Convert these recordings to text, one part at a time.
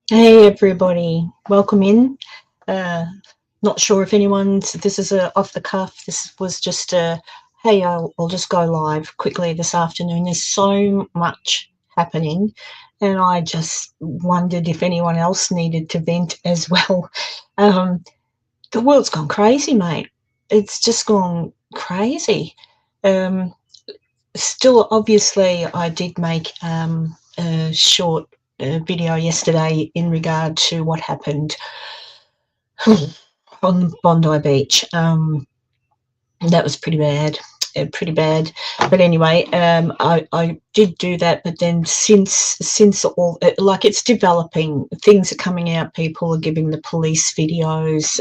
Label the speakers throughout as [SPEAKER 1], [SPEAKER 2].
[SPEAKER 1] Hey everybody, welcome in. Uh, Not sure if this is a off the cuff. This was just a, hey, I'll just go live quickly this afternoon. There's so much happening, and I just wondered if anyone else needed to vent as well. Um, the world's gone crazy, mate. It's just gone crazy. Um, Still, obviously, I did make a short video yesterday in regard to what happened on Bondi Beach. That was pretty bad, pretty bad. But anyway, I did do that. But then since all like it's developing, things are coming out. People are giving the police videos.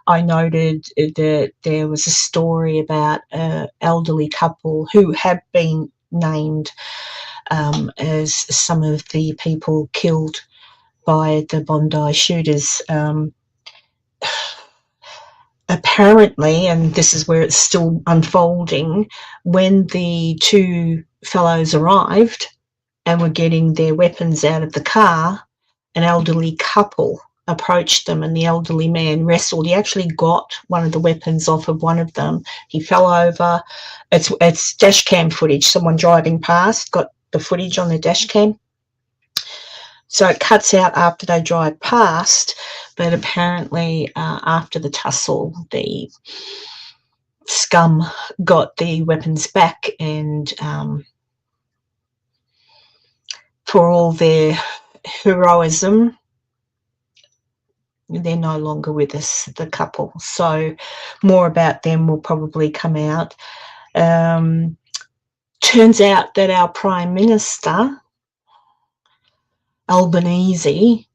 [SPEAKER 1] I noted that there was a story about an elderly couple who have been named as some of the people killed by the Bondi shooters. Apparently, and this is where it's still unfolding, when the two fellows arrived and were getting their weapons out of the car, an elderly couple approached them and the elderly man wrestled. He actually got one of the weapons off of one of them. He fell over. It's dash cam footage. Someone driving past got the footage on the dash cam. So it cuts out after they drive past, but apparently after the tussle, the scum got the weapons back, and for all their heroism, they're no longer with us, the couple. So more about them will probably come out. Turns out that our Prime Minister, Albanese,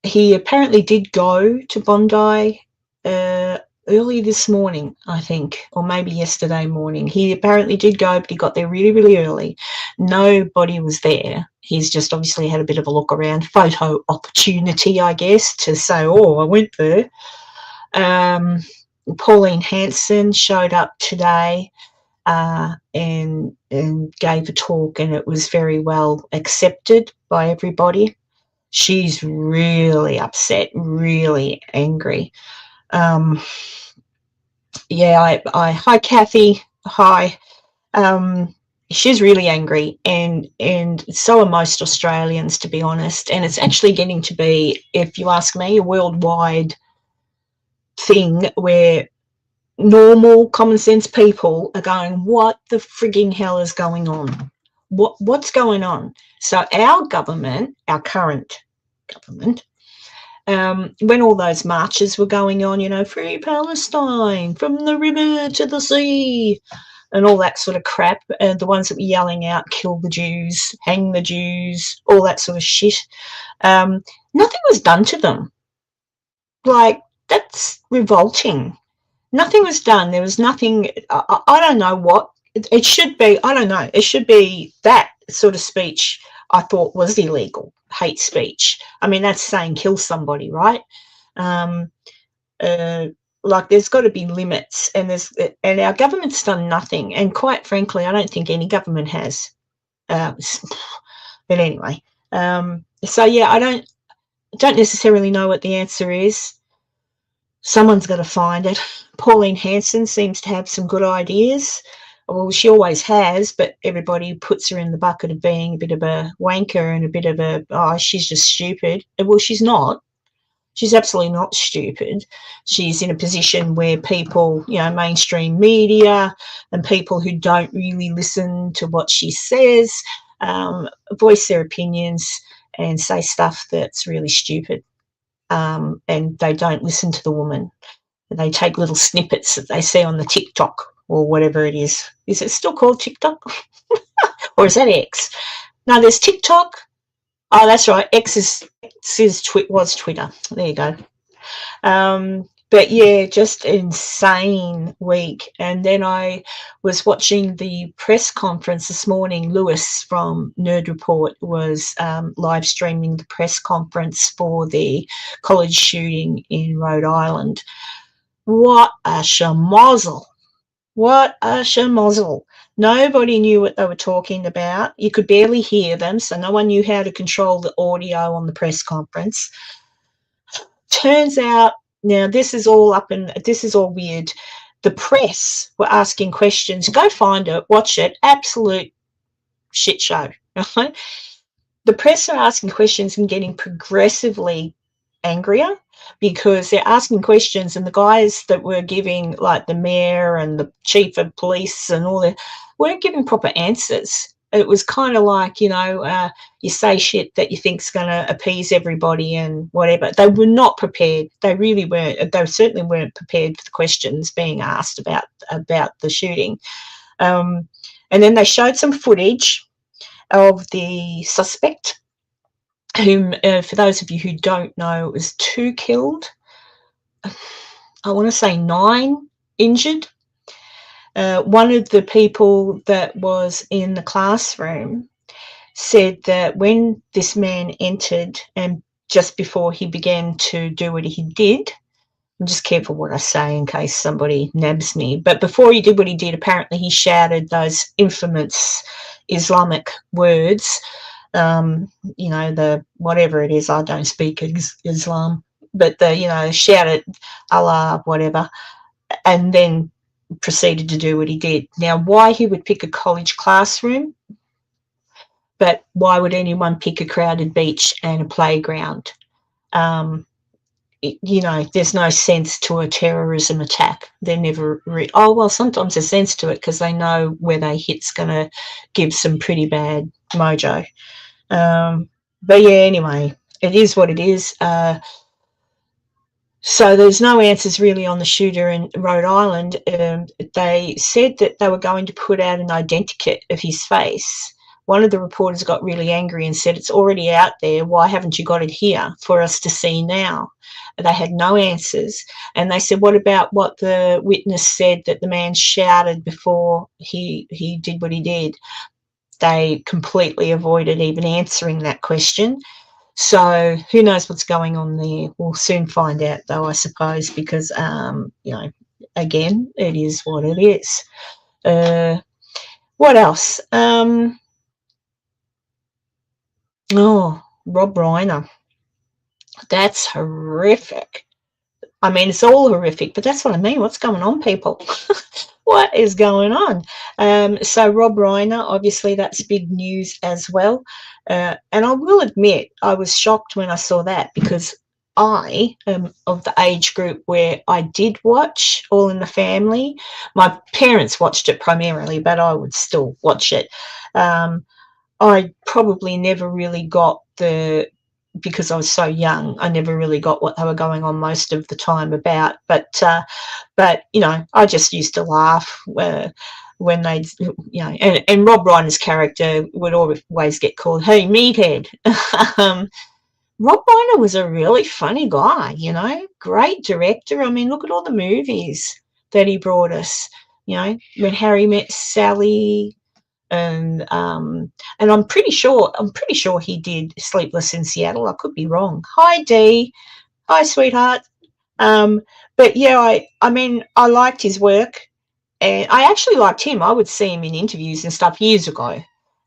[SPEAKER 1] he apparently did go to Bondi early this morning, I think, or maybe yesterday morning. He apparently did go, but he got there really, really early. Nobody was there. He's just obviously had a bit of a look around, photo opportunity, I guess, to say, oh, I went there. Pauline Hanson showed up today and gave a talk, and it was very well accepted by everybody. She's really upset, really angry. Hi Kathy, hi. She's really angry, and so are most Australians, to be honest. And it's actually getting to be, if you ask me, a worldwide thing where normal common sense people are going, what the frigging hell is going on? What's going on? So our government, our current government, when all those marches were going on, free Palestine, from the river to the sea, and all that sort of crap, and the ones that were yelling out, kill the Jews, hang the Jews, all that sort of shit, nothing was done to them. Like, that's revolting. Nothing was done. There was nothing. I don't know what it should be. I don't know. It should be that sort of speech. I thought was illegal, hate speech. I mean, that's saying kill somebody, right? Like, there's got to be limits, and our government's done nothing. And quite frankly, I don't think any government has. But anyway, so yeah, I don't necessarily know what the answer is. Someone's got to find it. Pauline Hanson seems to have some good ideas. Well, she always has, but everybody puts her in the bucket of being a bit of a wanker and a bit of she's just stupid. Well, she's not. She's absolutely not stupid. She's in a position where people, mainstream media and people who don't really listen to what she says, voice their opinions and say stuff that's really stupid. And they don't listen to the woman. They take little snippets that they see on the TikTok or whatever it is. Is it still called TikTok? Or is that X? No, there's TikTok. Oh, that's right. X was Twitter. There you go. But yeah, just insane week. And then I was watching the press conference this morning. Lewis from Nerd Report was live streaming the press conference for the college shooting in Rhode Island. What a schmozzle. What a schmozzle. Nobody knew what they were talking about. You could barely hear them, so no one knew how to control the audio on the press conference. Turns out, now this is all weird. The press were asking questions. Go find it, watch it. Absolute shit show. Right? The press are asking questions and getting progressively angrier because they're asking questions, and the guys that were giving, like the mayor and the chief of police and all that, weren't giving proper answers. It was kind of like, you say shit that you think's going to appease everybody and whatever. They were not prepared. They really weren't. They certainly weren't prepared for the questions being asked about the shooting. And then they showed some footage of the suspect, whom, for those of you who don't know, it was 2 killed. I want to say 9 injured. One of the people that was in the classroom said that when this man entered, and just before he began to do what he did, I'm just careful what I say in case somebody nabs me, but before he did what he did, apparently he shouted those infamous Islamic words, the whatever it is, I don't speak Islam, but shouted Allah, whatever, and then proceeded to do what he did. Now, why he would pick a college classroom, but why would anyone pick a crowded beach and a playground? There's no sense to a terrorism attack. They're never sometimes there's sense to it because they know where they hit's going to give some pretty bad mojo. But yeah, anyway, it is what it is. So there's no answers really on the shooter in Rhode Island. They said that they were going to put out an identikit of his face. One of the reporters got really angry and said, it's already out there. Why haven't you got it here for us to see now? They had no answers. And they said, what about what the witness said that the man shouted before he did what he did? They completely avoided even answering that question. So who knows what's going on there? We'll soon find out, though, I suppose, because, again, it is what it is. What else? Rob Reiner. That's horrific. I mean, it's all horrific, but that's what I mean. What's going on, people? What is going on? So Rob Reiner, obviously that's big news as well. And I will admit I was shocked when I saw that because I am of the age group where I did watch All in the Family. My parents watched it primarily, but I would still watch it. I probably never really got because I was so young, I never really got what they were going on most of the time about. But I just used to laugh when they'd, and Rob Reiner's character would always get called, hey, meathead. Rob Reiner was a really funny guy, great director. I mean, look at all the movies that he brought us, When Harry Met Sally, and I'm pretty sure he did Sleepless in Seattle. I could be wrong. Hi Dee, hi sweetheart. But yeah, I mean I liked his work, and I actually liked him. I would see him in interviews and stuff years ago.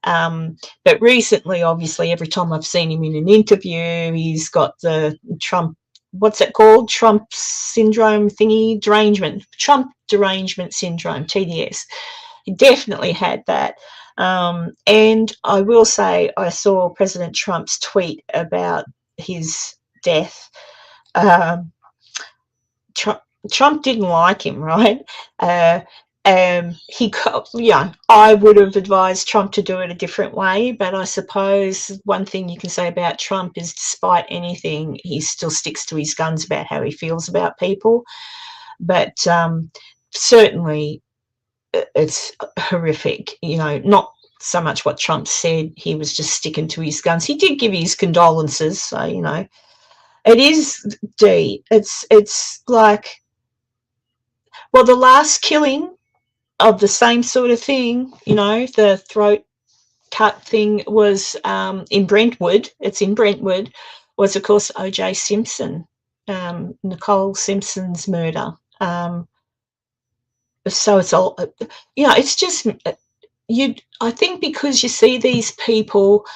[SPEAKER 1] But recently, obviously, every time I've seen him in an interview, he's got the Trump. What's it called? Trump syndrome thingy, Trump derangement syndrome, TDS. He definitely had that. And I will say I saw President Trump's tweet about his death. Trump didn't like him, right? I would have advised Trump to do it a different way, but I suppose one thing you can say about Trump is despite anything, he still sticks to his guns about how he feels about people. But certainly it's horrific, not so much what Trump said. He was just sticking to his guns. He did give his condolences, so, it is, Dee, it's like, well, the last killing of the same sort of thing, the throat cut thing was in Brentwood. It's in Brentwood, was, of course, O.J. Simpson, Nicole Simpson's murder. So it's all, it's just, I think because you see these people,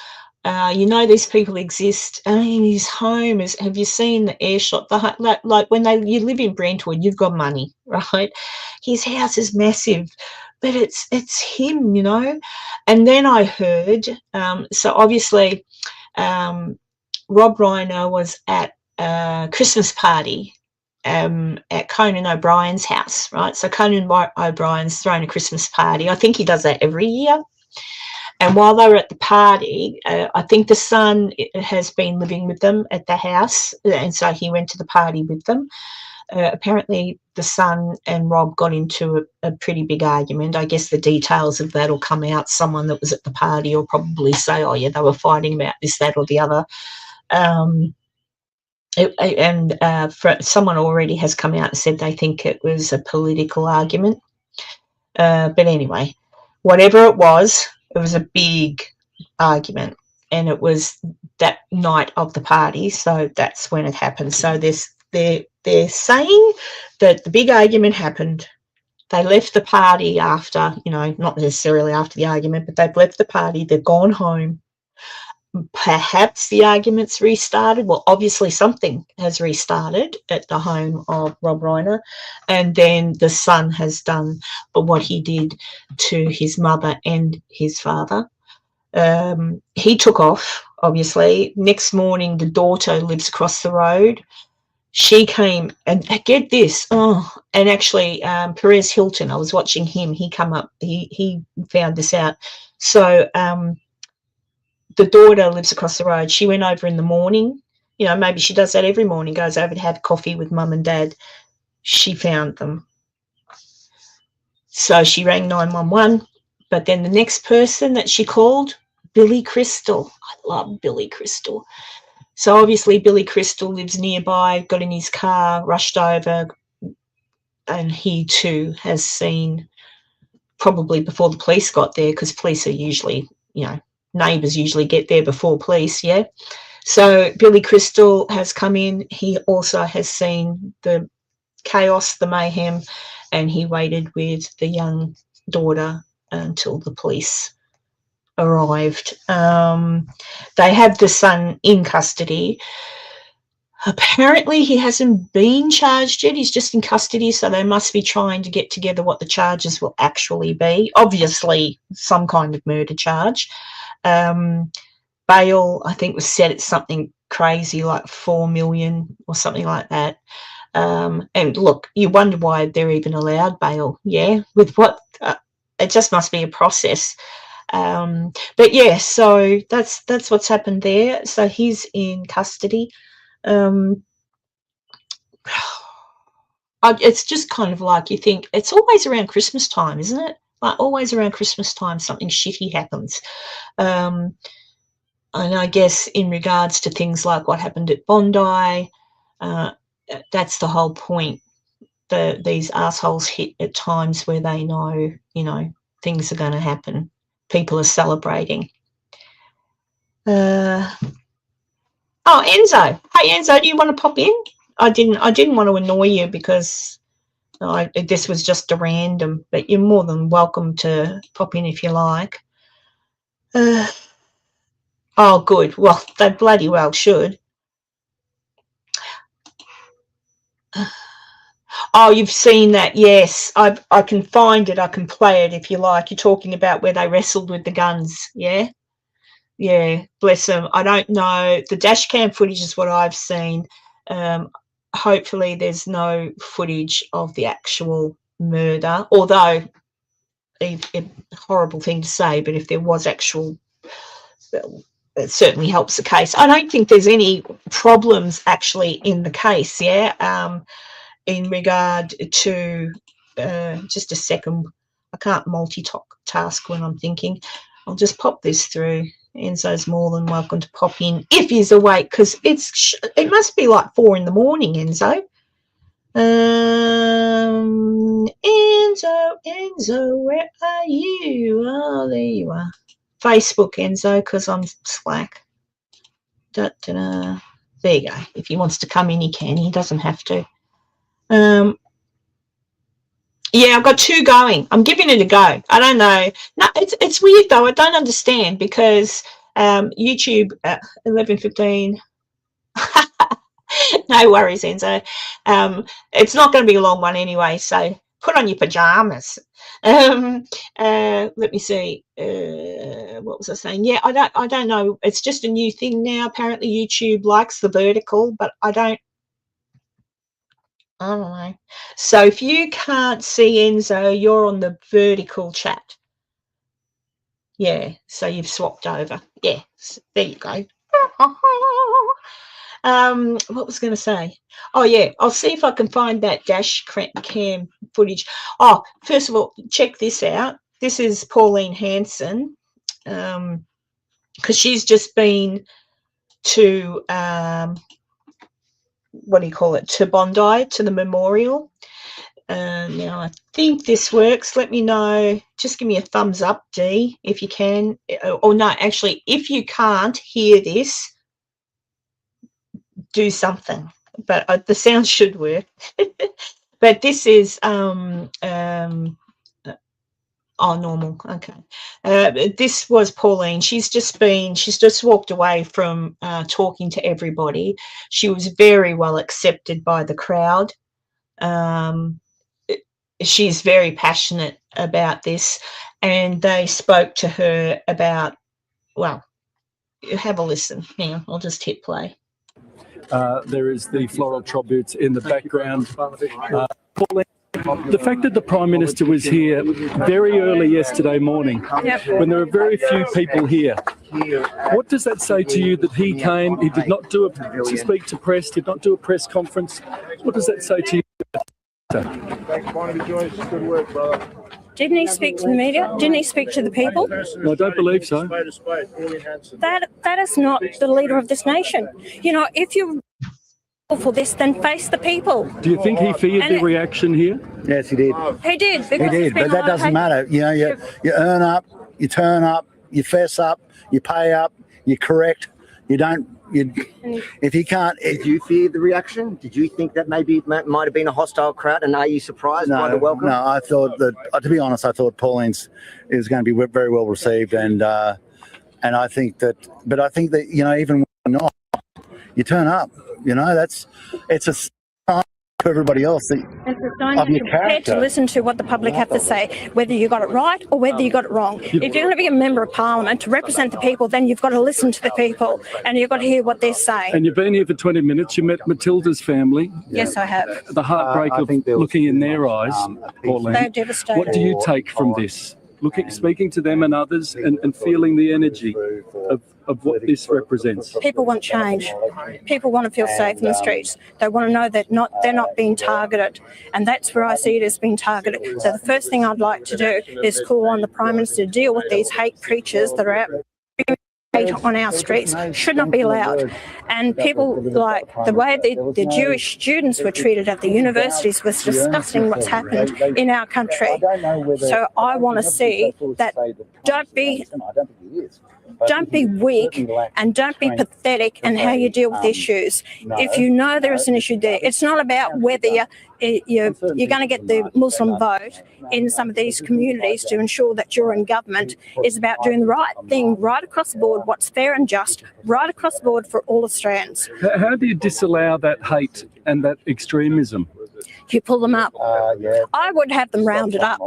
[SPEAKER 1] you know these people exist. I mean, his home is. Have you seen the air shot? Like when you live in Brentwood, you've got money, right? His house is massive, but it's him, you know. And then I heard, so obviously, Rob Reiner was at a Christmas party at Conan O'Brien's house, right? So Conan O'Brien's thrown a Christmas party. I think he does that every year. And while they were at the party, I think the son has been living with them at the house, and so he went to the party with them. Apparently, the son and Rob got into a pretty big argument. I guess the details of that will come out. Someone that was at the party will probably say, oh, yeah, they were fighting about this, that, or the other. Someone already has come out and said they think it was a political argument. But anyway, whatever it was a big argument, and it was that night of the party, so that's when it happened. So they're saying that the big argument happened. They left the party after, you know, not necessarily after the argument, but they've left the party, they've gone home. Perhaps the argument's restarted. Well, obviously something has restarted at the home of Rob Reiner, and then the son has done what he did to his mother and his father. He took off, obviously. Next morning, the daughter lives across the road. She came, and get this, and actually Perez Hilton, I was watching him, he come up, he found this out. So the daughter lives across the road. She went over in the morning. You know, maybe she does that every morning, goes over to have coffee with mum and dad. She found them. So she rang 911. But then the next person that she called, Billy Crystal. I love Billy Crystal. So obviously Billy Crystal lives nearby, got in his car, rushed over, and he too has seen, probably before the police got there, because police are usually, you know, neighbours usually get there before police, yeah. So Billy Crystal has come in. He also has seen the chaos, the mayhem, and he waited with the young daughter until the police arrived. They have the son in custody. Apparently he hasn't been charged yet. He's just in custody, so they must be trying to get together what the charges will actually be. Obviously some kind of murder charge. Bail, I think, was set at something crazy like 4 million or something like that. And look, you wonder why they're even allowed bail, yeah, with what it just must be a process. But yeah, so that's what's happened there. So he's in custody. It's just kind of like, you think it's always around Christmas time, isn't it? Like always around Christmas time something shitty happens. And I guess in regards to things like what happened at Bondi, that's the whole point. These assholes hit at times where they know, you know, things are going to happen. People are celebrating. Oh, Enzo. Hey, Enzo, do you want to pop in? I didn't want to annoy you because this was just a random, but you're more than welcome to pop in if you like. Oh, good. Well, they bloody well should. Oh, you've seen that? Yes, I can find it. I can play it if you like. You're talking about where they wrestled with the guns, yeah? Yeah, bless them. I don't know. The dash cam footage is what I've seen. Hopefully there's no footage of the actual murder, although a horrible thing to say, but if there was actual, well, it certainly helps the case. I don't think there's any problems actually in the case, yeah, in regard to, just a second, I can't multitask when I'm thinking. I'll just pop this through. Enzo's more than welcome to pop in if he's awake, because it must be like 4 in the morning, Enzo. Enzo, where are you? Oh, there you are. Facebook, Enzo, because I'm Slack. There you go. If he wants to come in, he can. He doesn't have to. Yeah, I've got 2 going. I'm giving it a go. I don't know. No, it's weird though. I don't understand because YouTube 11:15. No worries, Enzo. It's not going to be a long one anyway, so put on your pajamas. Let me see. What was I saying? Yeah, I don't know. It's just a new thing now. Apparently, YouTube likes the vertical, but I don't know. So if you can't see Enzo, you're on the vertical chat. Yeah, so you've swapped over. Yeah, there you go. What was I going to say? Oh yeah, I'll see if I can find that dash cam footage. Oh, first of all, check this out. This is Pauline Hanson, because she's just been to what do you call it? To Bondi, to the memorial. Now I think this works. Let me know. Just give me a thumbs up, D, if you can. Or no, actually, if you can't hear this, do something. But the sound should work. But this is normal. Okay. This was Pauline. She's just walked away from talking to everybody. She was very well accepted by the crowd. She's very passionate about this, and they spoke to her about, well, have a listen. Hang on, I'll just hit play.
[SPEAKER 2] There is the floral tributes in the background. Pauline, the fact that the Prime Minister was here very early yesterday morning, when there were very few people here, what does that say to you that he came, he did not do to speak to press, did not do a press conference? What does that say to you?
[SPEAKER 3] Thanks, Bondi. Good work, brother.
[SPEAKER 4] Didn't he speak to the media? Didn't he speak to the people?
[SPEAKER 2] No, I don't believe so.
[SPEAKER 4] That is not the leader of this nation. You know, if you're for this, then face the people.
[SPEAKER 2] Do you think he feared the reaction here?
[SPEAKER 5] Yes, he did.
[SPEAKER 4] He did.
[SPEAKER 5] He did, but that doesn't matter. You know, you earn up, you turn up, you fess up, you pay up, you correct. You don't. If you can't.
[SPEAKER 6] Did you fear the reaction? Did you think that maybe it might have been a hostile crowd? And are you surprised by the welcome?
[SPEAKER 5] No, I thought that. To be honest, I thought Pauline's is going to be very well received, and I think that. But I think that, you know, even when not, you turn up. You know, it's a sign to everybody else that
[SPEAKER 4] you're prepared to listen to what the public have to say, whether you got it right or whether you got it wrong. If you're going to be a member of Parliament to represent the people, then you've got to listen to the people and you've got to hear what they're saying.
[SPEAKER 2] And you've been here for 20 minutes. You met Matilda's family.
[SPEAKER 4] Yes, I have.
[SPEAKER 2] The heartbreak of looking in their eyes, Pauline.
[SPEAKER 4] They're devastated.
[SPEAKER 2] What do you take from this? Speaking to them and others and feeling the energy of what this represents.
[SPEAKER 4] People want change. People want to feel safe in the streets. They want to know that they're not being targeted, and that's where I see it as being targeted. So the first thing I'd like to do is call on the Prime Minister to deal with these hate preachers that are out on our streets. Should not be allowed. And people, like the way the Jewish students were treated at the universities was disgusting. What's happened in our country. So I want to see that. Don't be weak and don't be pathetic in how you deal with issues. If you know there is an issue there, it's not about whether you're going to get the Muslim vote in some of these communities to ensure that you're in government. It's about doing the right thing right across the board, what's fair and just, right across the board for all Australians.
[SPEAKER 2] How do you disallow that hate and that extremism?
[SPEAKER 4] You pull them up. I would have them rounded up.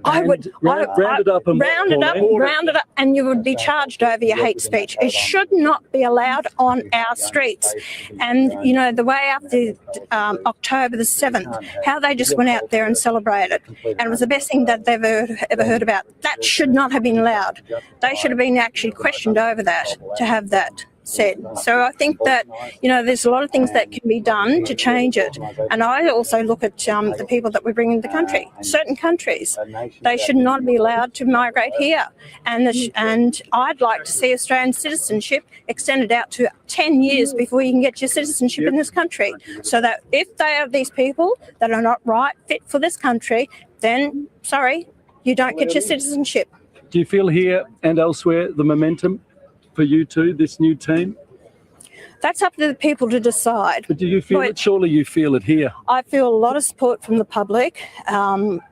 [SPEAKER 4] I would round it up, and you would be charged over your hate speech. It should not be allowed on our streets. And you know, the way after October the 7th, how they just went out there and celebrated, and it was the best thing that they've ever heard about. That should not have been allowed. They should have been actually questioned over that to have that said. So I think that, you know, there's a lot of things that can be done to change it. And I also look at the people that we bring into the country. Certain countries, they should not be allowed to migrate here. And I'd like to see Australian citizenship extended out to 10 years before you can get your citizenship in this country. So that if they are these people that are not fit for this country, then, sorry, you don't get your citizenship.
[SPEAKER 2] Do you feel here and elsewhere the momentum for you two, this new team?
[SPEAKER 4] That's up to the people to decide.
[SPEAKER 2] But do you feel
[SPEAKER 4] But
[SPEAKER 2] it? Surely you feel it here.
[SPEAKER 4] I feel a lot of support from the public.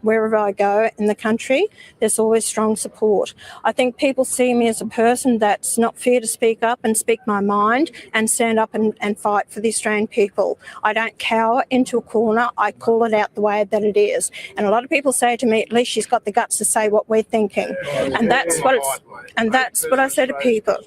[SPEAKER 4] Wherever I go in the country, there's always strong support. I think people see me as a person that's not fear to speak up and speak my mind and stand up and fight for the Australian people. I don't cower into a corner. I call it out the way that it is. And a lot of people say to me, at least she's got the guts to say what we're thinking. And that's what I say to people.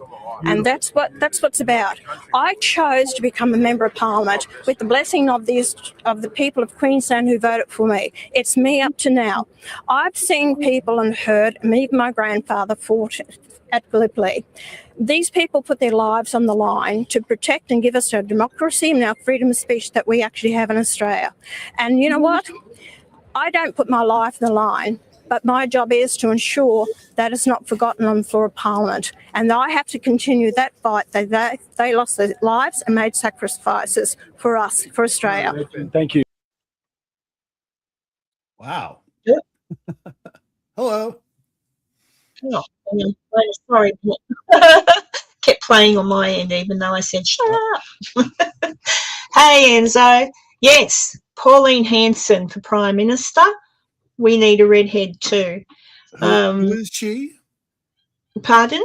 [SPEAKER 4] And that's what's about. I chose to become a member of Parliament with the blessing of the people of Queensland who voted for me. It's me up to now. I've seen people and heard, and even my grandfather fought at Gallipoli. These people put their lives on the line to protect and give us our democracy and our freedom of speech that we actually have in Australia. And you know what? I don't put my life on the line, but my job is to ensure that it's not forgotten on the floor of Parliament. And I have to continue that fight. They lost their lives and made sacrifices for us, for Australia.
[SPEAKER 2] Thank you.
[SPEAKER 7] Wow.
[SPEAKER 1] Yep.
[SPEAKER 7] Hello.
[SPEAKER 1] Oh, sorry. Kept playing on my end, even though I said, shut up. Hey, Enzo. Yes, Pauline Hanson for Prime Minister. We need a redhead too.
[SPEAKER 7] Who is she?
[SPEAKER 1] Pardon?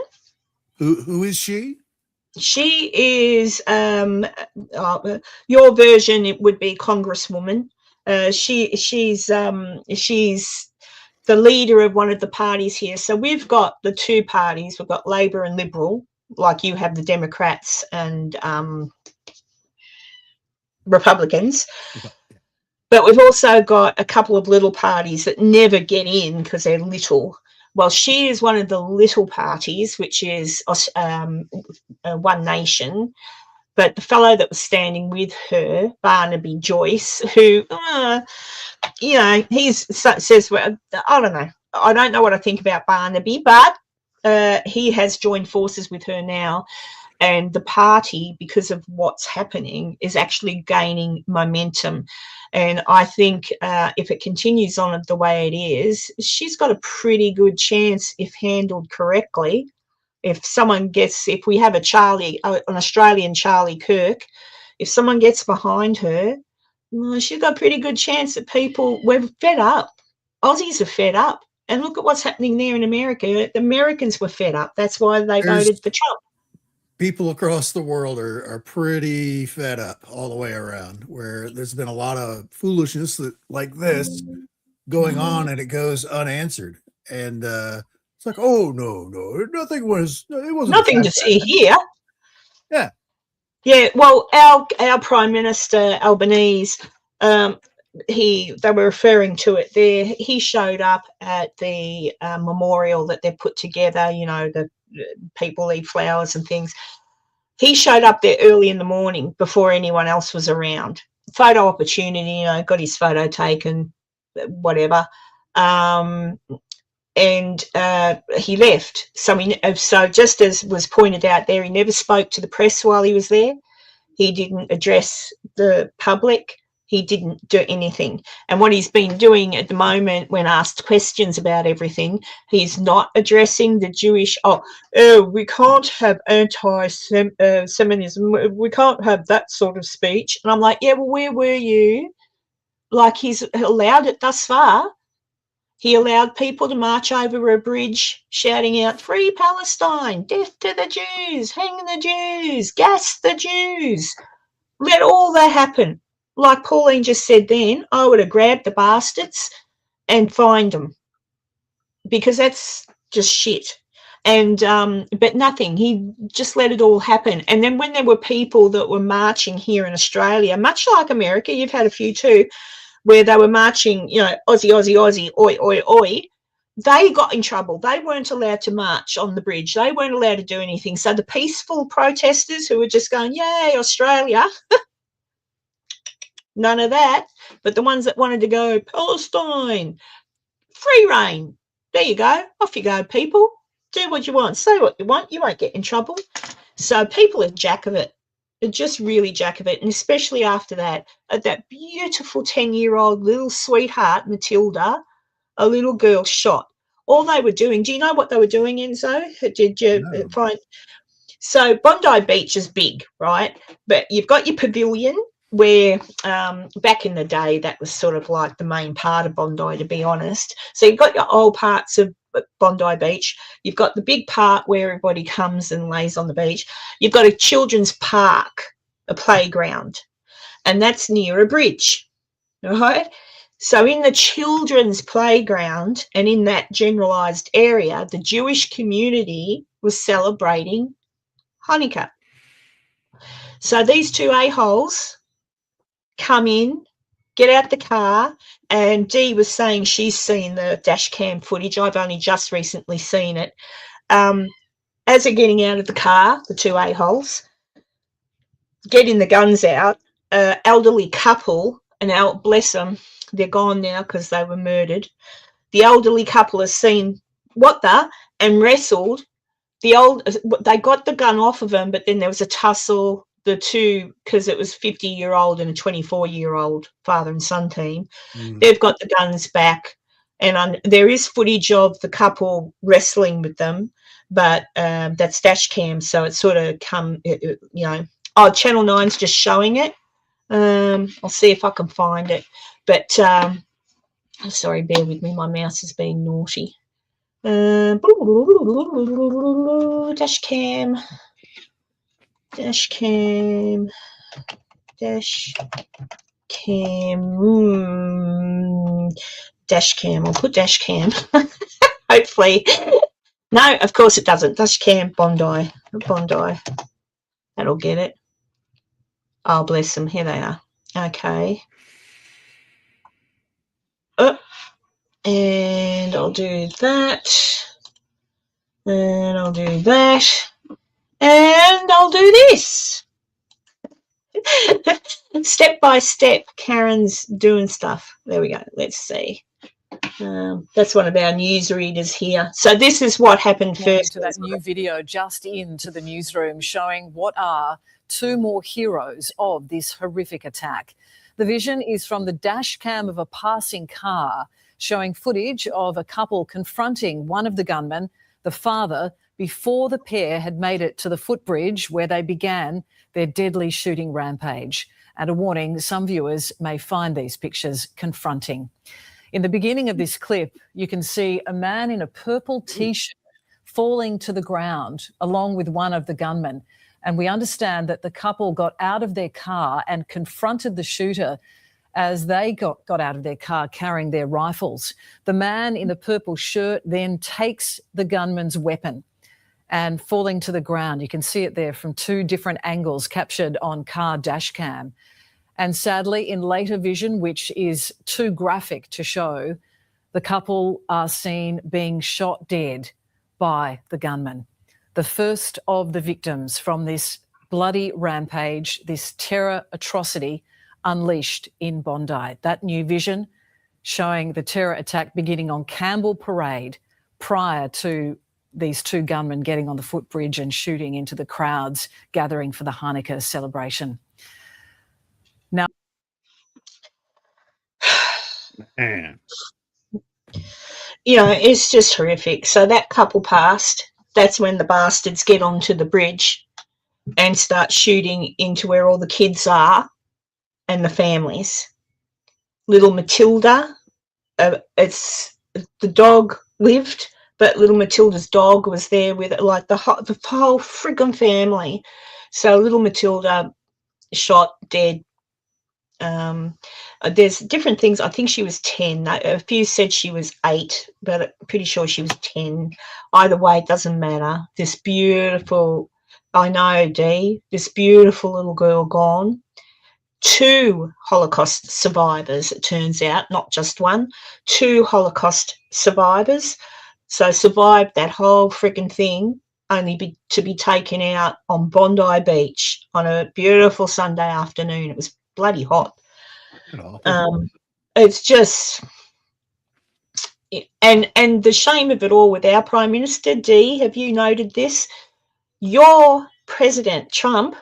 [SPEAKER 7] Who is she?
[SPEAKER 1] She is your version. It would be Congresswoman. She's the leader of one of the parties here. So we've got the two parties. We've got Labor and Liberal, like you have the Democrats and Republicans. But we've also got a couple of little parties that never get in because they're little. Well, she is one of the little parties, which is One Nation. But the fellow that was standing with her, Barnaby Joyce, who, he says, well, I don't know. I don't know what I think about Barnaby, but he has joined forces with her now. And the party, because of what's happening, is actually gaining momentum. And I think if it continues on the way it is, she's got a pretty good chance if handled correctly. If we have an Australian Charlie Kirk, if someone gets behind her, well, she's got a pretty good chance that we're fed up. Aussies are fed up. And look at what's happening there in America. The Americans were fed up. That's why they voted for Trump.
[SPEAKER 7] People across the world are pretty fed up all the way around, where there's been a lot of foolishness like this going on and it goes unanswered. And it's like, oh, no, it wasn't
[SPEAKER 1] nothing to see here.
[SPEAKER 7] Yeah.
[SPEAKER 1] Yeah, well, our Prime Minister, Albanese, they were referring to it there. He showed up at the memorial that they put together, the people leave flowers and things. He showed up there early in the morning before anyone else was around. Photo opportunity, got his photo taken, whatever. And he left. So just as was pointed out there, he never spoke to the press while he was there. He didn't address the public. He didn't do anything. And what he's been doing at the moment, when asked questions about everything, he's not addressing the Jewish, we can't have anti-Semitism. We can't have that sort of speech. And I'm like, yeah, well, where were you? Like, he's allowed it thus far. He allowed people to march over a bridge shouting out, "Free Palestine, death to the Jews, hang the Jews, gas the Jews." Let all that happen. Like Pauline just said then, I would have grabbed the bastards and fined them, because that's just shit. And but nothing. He just let it all happen. And then when there were people that were marching here in Australia, much like America, you've had a few too, where they were marching, Aussie, Aussie, Aussie, oi, oi, oi, they got in trouble. They weren't allowed to march on the bridge. They weren't allowed to do anything. So the peaceful protesters who were just going, yay, Australia, none of that. But the ones that wanted to go, Palestine, free reign. There you go. Off you go, people. Do what you want. Say what you want. You won't get in trouble. So people are jack of it. They're just really jack of it. And especially after that beautiful 10-year-old little sweetheart, Matilda, a little girl shot. All they were doing, do you know what they were doing, Enzo? Did you find? So Bondi Beach is big, right? But you've got your pavilion where back in the day that was sort of like the main part of Bondi, to be honest. So you've got your old parts of Bondi Beach. You've got the big part where everybody comes and lays on the beach. You've got a children's park, a playground, and that's near a bridge, right? So in the children's playground and in that generalised area, the Jewish community was celebrating Hanukkah. So these two a-holes come in, get out the car, and Dee was saying she's seen the dash cam footage. I've only just recently seen it. As they're getting out of the car, the two a-holes, getting the guns out, elderly couple, and now bless them, they're gone now because they were murdered. The elderly couple has seen and wrestled. They got the gun off of them, but then there was a tussle. The two, because it was 50-year-old and a 24-year-old father and son team, they've got the guns back, and there is footage of the couple wrestling with them, but that's dash cam, so it's sort of Channel 9's just showing it. I'll see if I can find it, but sorry, bear with me, my mouse is being naughty. Dash cam. Dash cam. I'll put dash cam. Hopefully. No, of course it doesn't. Dash cam, Bondi. That'll get it. Oh, bless them. Here they are. Okay. And I'll do that. And I'll do that. And I'll do this. Step by step, Karen's doing stuff. There we go. Let's see. That's one of our newsreaders here. So this is what happened first.
[SPEAKER 8] To that new video just into the newsroom showing what are two more heroes of this horrific attack. The vision is from the dash cam of a passing car, showing footage of a couple confronting one of the gunmen, the father, before the pair had made it to the footbridge where they began their deadly shooting rampage. And a warning, some viewers may find these pictures confronting. In the beginning of this clip, you can see a man in a purple T-shirt falling to the ground along with one of the gunmen. And we understand that the couple got out of their car and confronted the shooter as they got out of their car carrying their rifles. The man in the purple shirt then takes the gunman's weapon and falling to the ground. You can see it there from two different angles captured on car dash cam. And sadly, in later vision, which is too graphic to show, the couple are seen being shot dead by the gunman. The first of the victims from this bloody rampage, this terror atrocity unleashed in Bondi. That new vision showing the terror attack beginning on Campbell Parade prior to these two gunmen getting on the footbridge and shooting into the crowds gathering for the Hanukkah celebration. Now,
[SPEAKER 1] it's just horrific. So that couple passed. That's when the bastards get onto the bridge and start shooting into where all the kids are and the families. Little Matilda, the dog lived, but little Matilda's dog was there with it, like the whole friggin' family. So little Matilda shot dead. There's different things. I think she was 10. A few said she was 8, but I'm pretty sure she was 10. Either way, it doesn't matter. This beautiful, I know, Dee, this beautiful little girl gone. 2 Holocaust survivors, it turns out, not just one. 2 Holocaust survivors. So survived that whole friggin' thing, only to be taken out on Bondi Beach on a beautiful Sunday afternoon. It was bloody hot. It's just, and the shame of it all with our Prime Minister, Dee, have you noted this? Your President Trump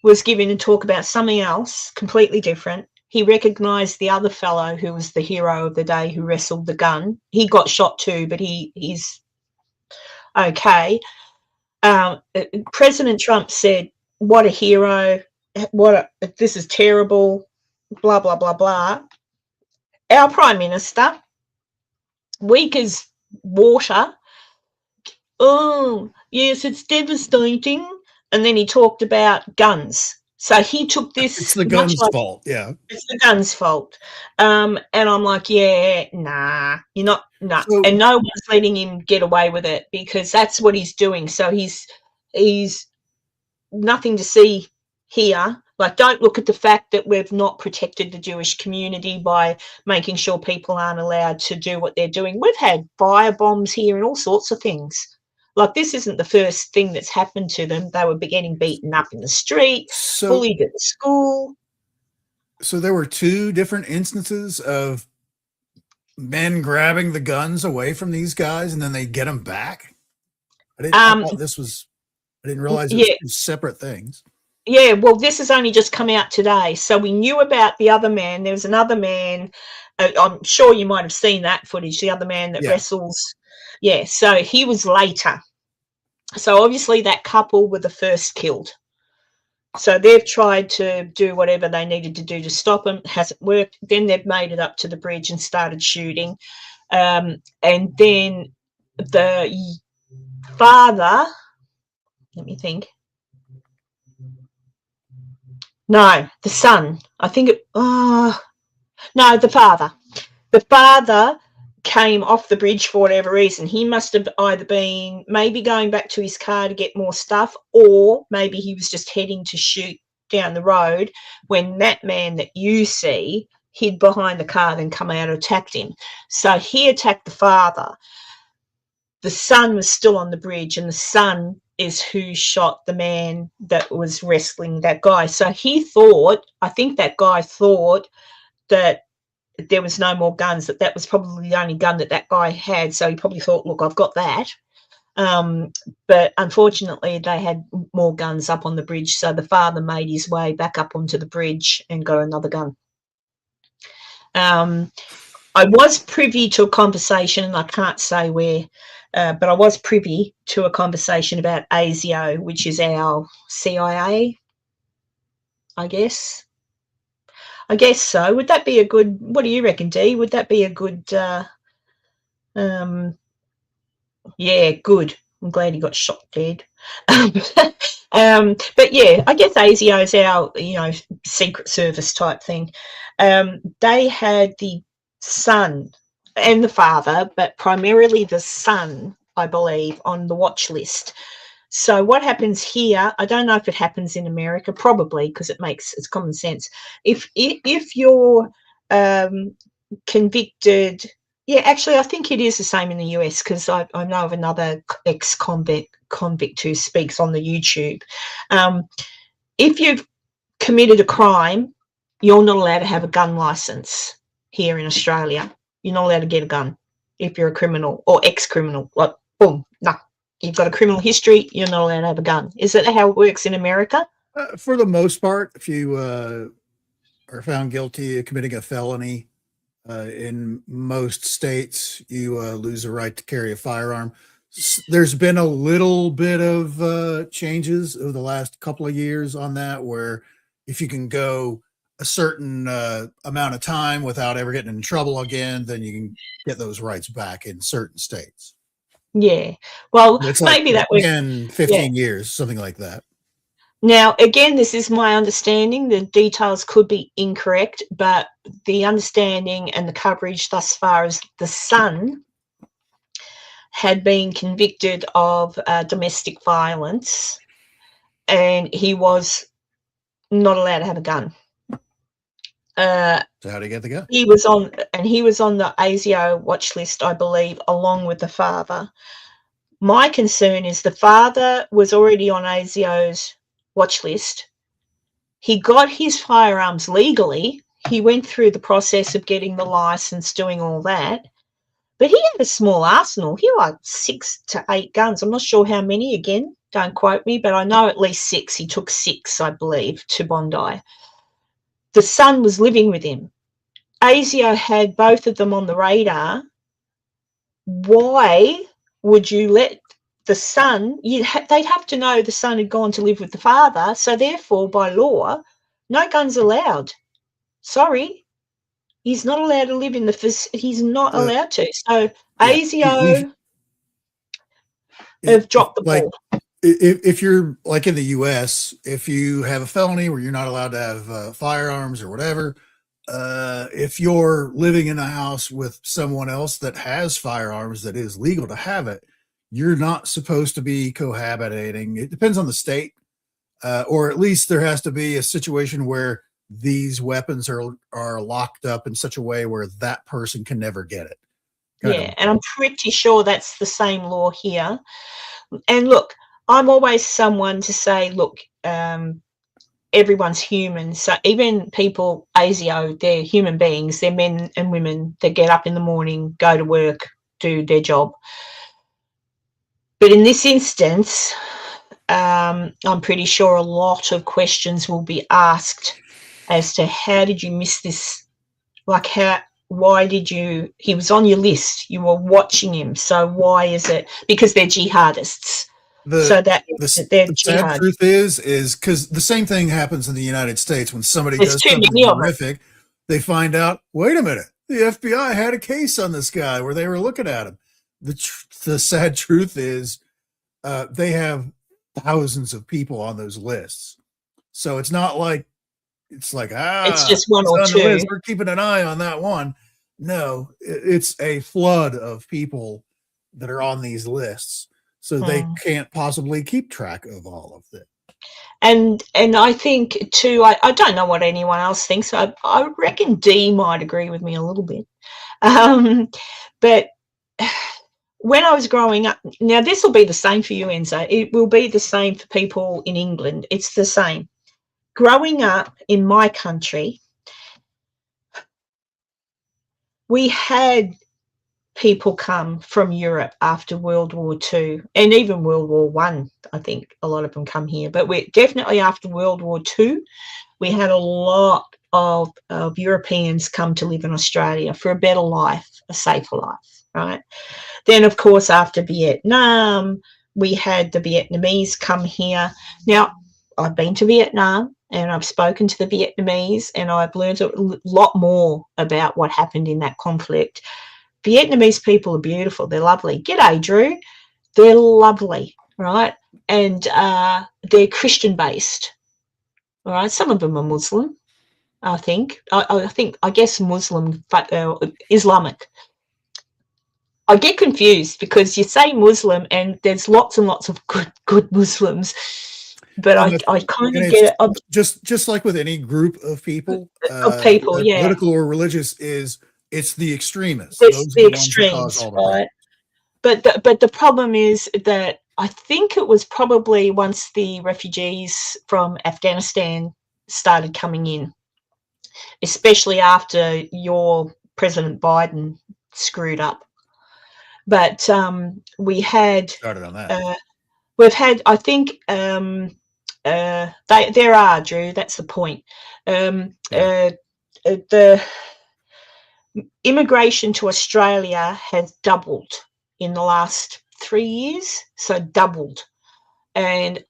[SPEAKER 1] was given a talk about something else completely different. He recognised the other fellow who was the hero of the day who wrestled the gun. He got shot too, but he's okay. President Trump said, "What a hero! This is terrible." Blah blah blah blah. Our Prime Minister, weak as water. Oh yes, it's devastating. And then he talked about guns. So he took this.
[SPEAKER 7] It's the gun's fault. Yeah,
[SPEAKER 1] it's the gun's fault. And I'm like, yeah, nah, you're not, nah.
[SPEAKER 7] So-
[SPEAKER 1] and no one's letting him get away with it because that's what he's doing. So he's nothing to see here. Like, don't look at the fact that we've not protected the Jewish community by making sure people aren't allowed to do what they're doing. We've had fire bombs here and all sorts of things. Like, this isn't the first thing that's happened to them. They were getting beaten up in the street, bullied at school.
[SPEAKER 7] So there were 2 different instances of men grabbing the guns away from these guys, and then they get them back. I didn't realize it was 2 separate things.
[SPEAKER 1] Yeah, well, this has only just come out today. So we knew about the other man. There was another man. I'm sure you might have seen that footage, the other man that wrestles. Yeah, so he was later. So obviously that couple were the first killed. So they've tried to do whatever they needed to do to stop him. It hasn't worked. Then they've made it up to the bridge and started shooting. And then the father, let me think. No, the son. I think no, the father. The father came off the bridge for whatever reason. He must have either been maybe going back to his car to get more stuff, or maybe he was just heading to shoot down the road when that man that you see hid behind the car, then come out and attacked him. So he attacked the father. The son was still on the bridge, and the son is who shot the man that was wrestling that guy. So I think that guy thought that there was no more guns, that was probably the only gun that guy had. So he probably thought, look, I've got that. But unfortunately, they had more guns up on the bridge. So the father made his way back up onto the bridge and got another gun. I was privy to a conversation, and I can't say where, but I was privy to a conversation about ASIO, which is our CIA, I guess. I guess so. Would that be a good, what do you reckon, Dee? Would that be a good, yeah, good. I'm glad he got shot dead. But yeah, I guess ASIO is our, Secret Service type thing. They had the son and the father, but primarily the son, I believe, on the watch list. So what happens here, I don't know if it happens in America, probably, because it's common sense. If you're convicted, yeah, actually, I think it is the same in the US, because I know of another ex-convict who speaks on the YouTube. If you've committed a crime, you're not allowed to have a gun license here in Australia. You're not allowed to get a gun if you're a criminal or ex-criminal. Like, boom, no. You've got a criminal history, you're not allowed to have a gun. Is that how it works in America?
[SPEAKER 7] For the most part, if you are found guilty of committing a felony, in most states, you lose the right to carry a firearm. There's been a little bit of changes over the last couple of years on that, where if you can go a certain amount of time without ever getting in trouble again, then you can get those rights back in certain states.
[SPEAKER 1] Yeah, well,
[SPEAKER 7] it's
[SPEAKER 1] maybe
[SPEAKER 7] like
[SPEAKER 1] that was
[SPEAKER 7] 10, 15 years, something like that.
[SPEAKER 1] Now, again, this is my understanding. The details could be incorrect, but the understanding and the coverage thus far is the son had been convicted of domestic violence, and he was not allowed to have a gun.
[SPEAKER 7] So how do you get the gun?
[SPEAKER 1] He was on the ASIO watch list, I believe, along with the father. My concern is the father was already on ASIO's watch list. He got his firearms legally. He went through the process of getting the license, doing all that. But he had a small arsenal. He had like 6 to 8 guns. I'm not sure how many, again, don't quote me, but I know at least 6. He took 6, I believe, to Bondi. The son was living with him. ASIO had both of them on the radar. Why would you let the son, they'd have to know the son had gone to live with the father. So therefore, by law, no guns allowed. Sorry, he's not allowed to live in the. He's not allowed to. So ASIO have dropped the ball.
[SPEAKER 7] If you're like in the U.S., if you have a felony where you're not allowed to have firearms or whatever, if you're living in a house with someone else that has firearms that is legal to have it, you're not supposed to be cohabitating. It depends on the state, or at least there has to be a situation where these weapons are locked up in such a way where that person can never get it.
[SPEAKER 1] And I'm pretty sure that's the same law here. And look, I'm always someone to say, look, everyone's human. So even people, ASIO, they're human beings. They're men and women that get up in the morning, go to work, do their job. But in this instance, I'm pretty sure a lot of questions will be asked as to how did you miss this? Like why did you, he was on your list, you were watching him. So why is it? Because they're jihadists.
[SPEAKER 7] The sad truth is because the same thing happens in the United States when somebody does something horrific. They find out, wait a minute, the FBI had a case on this guy where they were looking at him. The sad truth is they have thousands of people on those lists. So it's not like it's just one or two. We're keeping an eye on that one. No, it's a flood of people that are on these lists. So they can't possibly keep track of all of it.
[SPEAKER 1] And I think too, I don't know what anyone else thinks. I reckon Dee might agree with me a little bit. But when I was growing up, now this will be the same for you, Enzo. It will be the same for people in England. It's the same. Growing up in my country, we had people come from Europe after World War II and even World War I. I think a lot of them come here, but we're definitely after World War II. We had a lot of Europeans come to live in Australia for a better life, a safer life, right? Then, of course, after Vietnam, we had the Vietnamese come here. Now, I've been to Vietnam and I've spoken to the Vietnamese and I've learned a lot more about what happened in that conflict. Vietnamese people are beautiful. They're lovely. G'day, Drew. They're lovely, right? And they're Christian-based, all right? Some of them are Muslim, I think. I guess Muslim, Islamic. I get confused because you say Muslim and there's lots and lots of good Muslims, but I kind of get it.
[SPEAKER 7] Just like with any group of people, political or religious it's the extremists.
[SPEAKER 1] It's the extremes, right? But the problem is that I think it was probably once the refugees from Afghanistan started coming in, especially after your President Biden screwed up. But we had
[SPEAKER 7] started on that.
[SPEAKER 1] We've had, I think, there are, Drew. That's the point. The immigration to Australia has doubled in the last 3 years, so doubled. And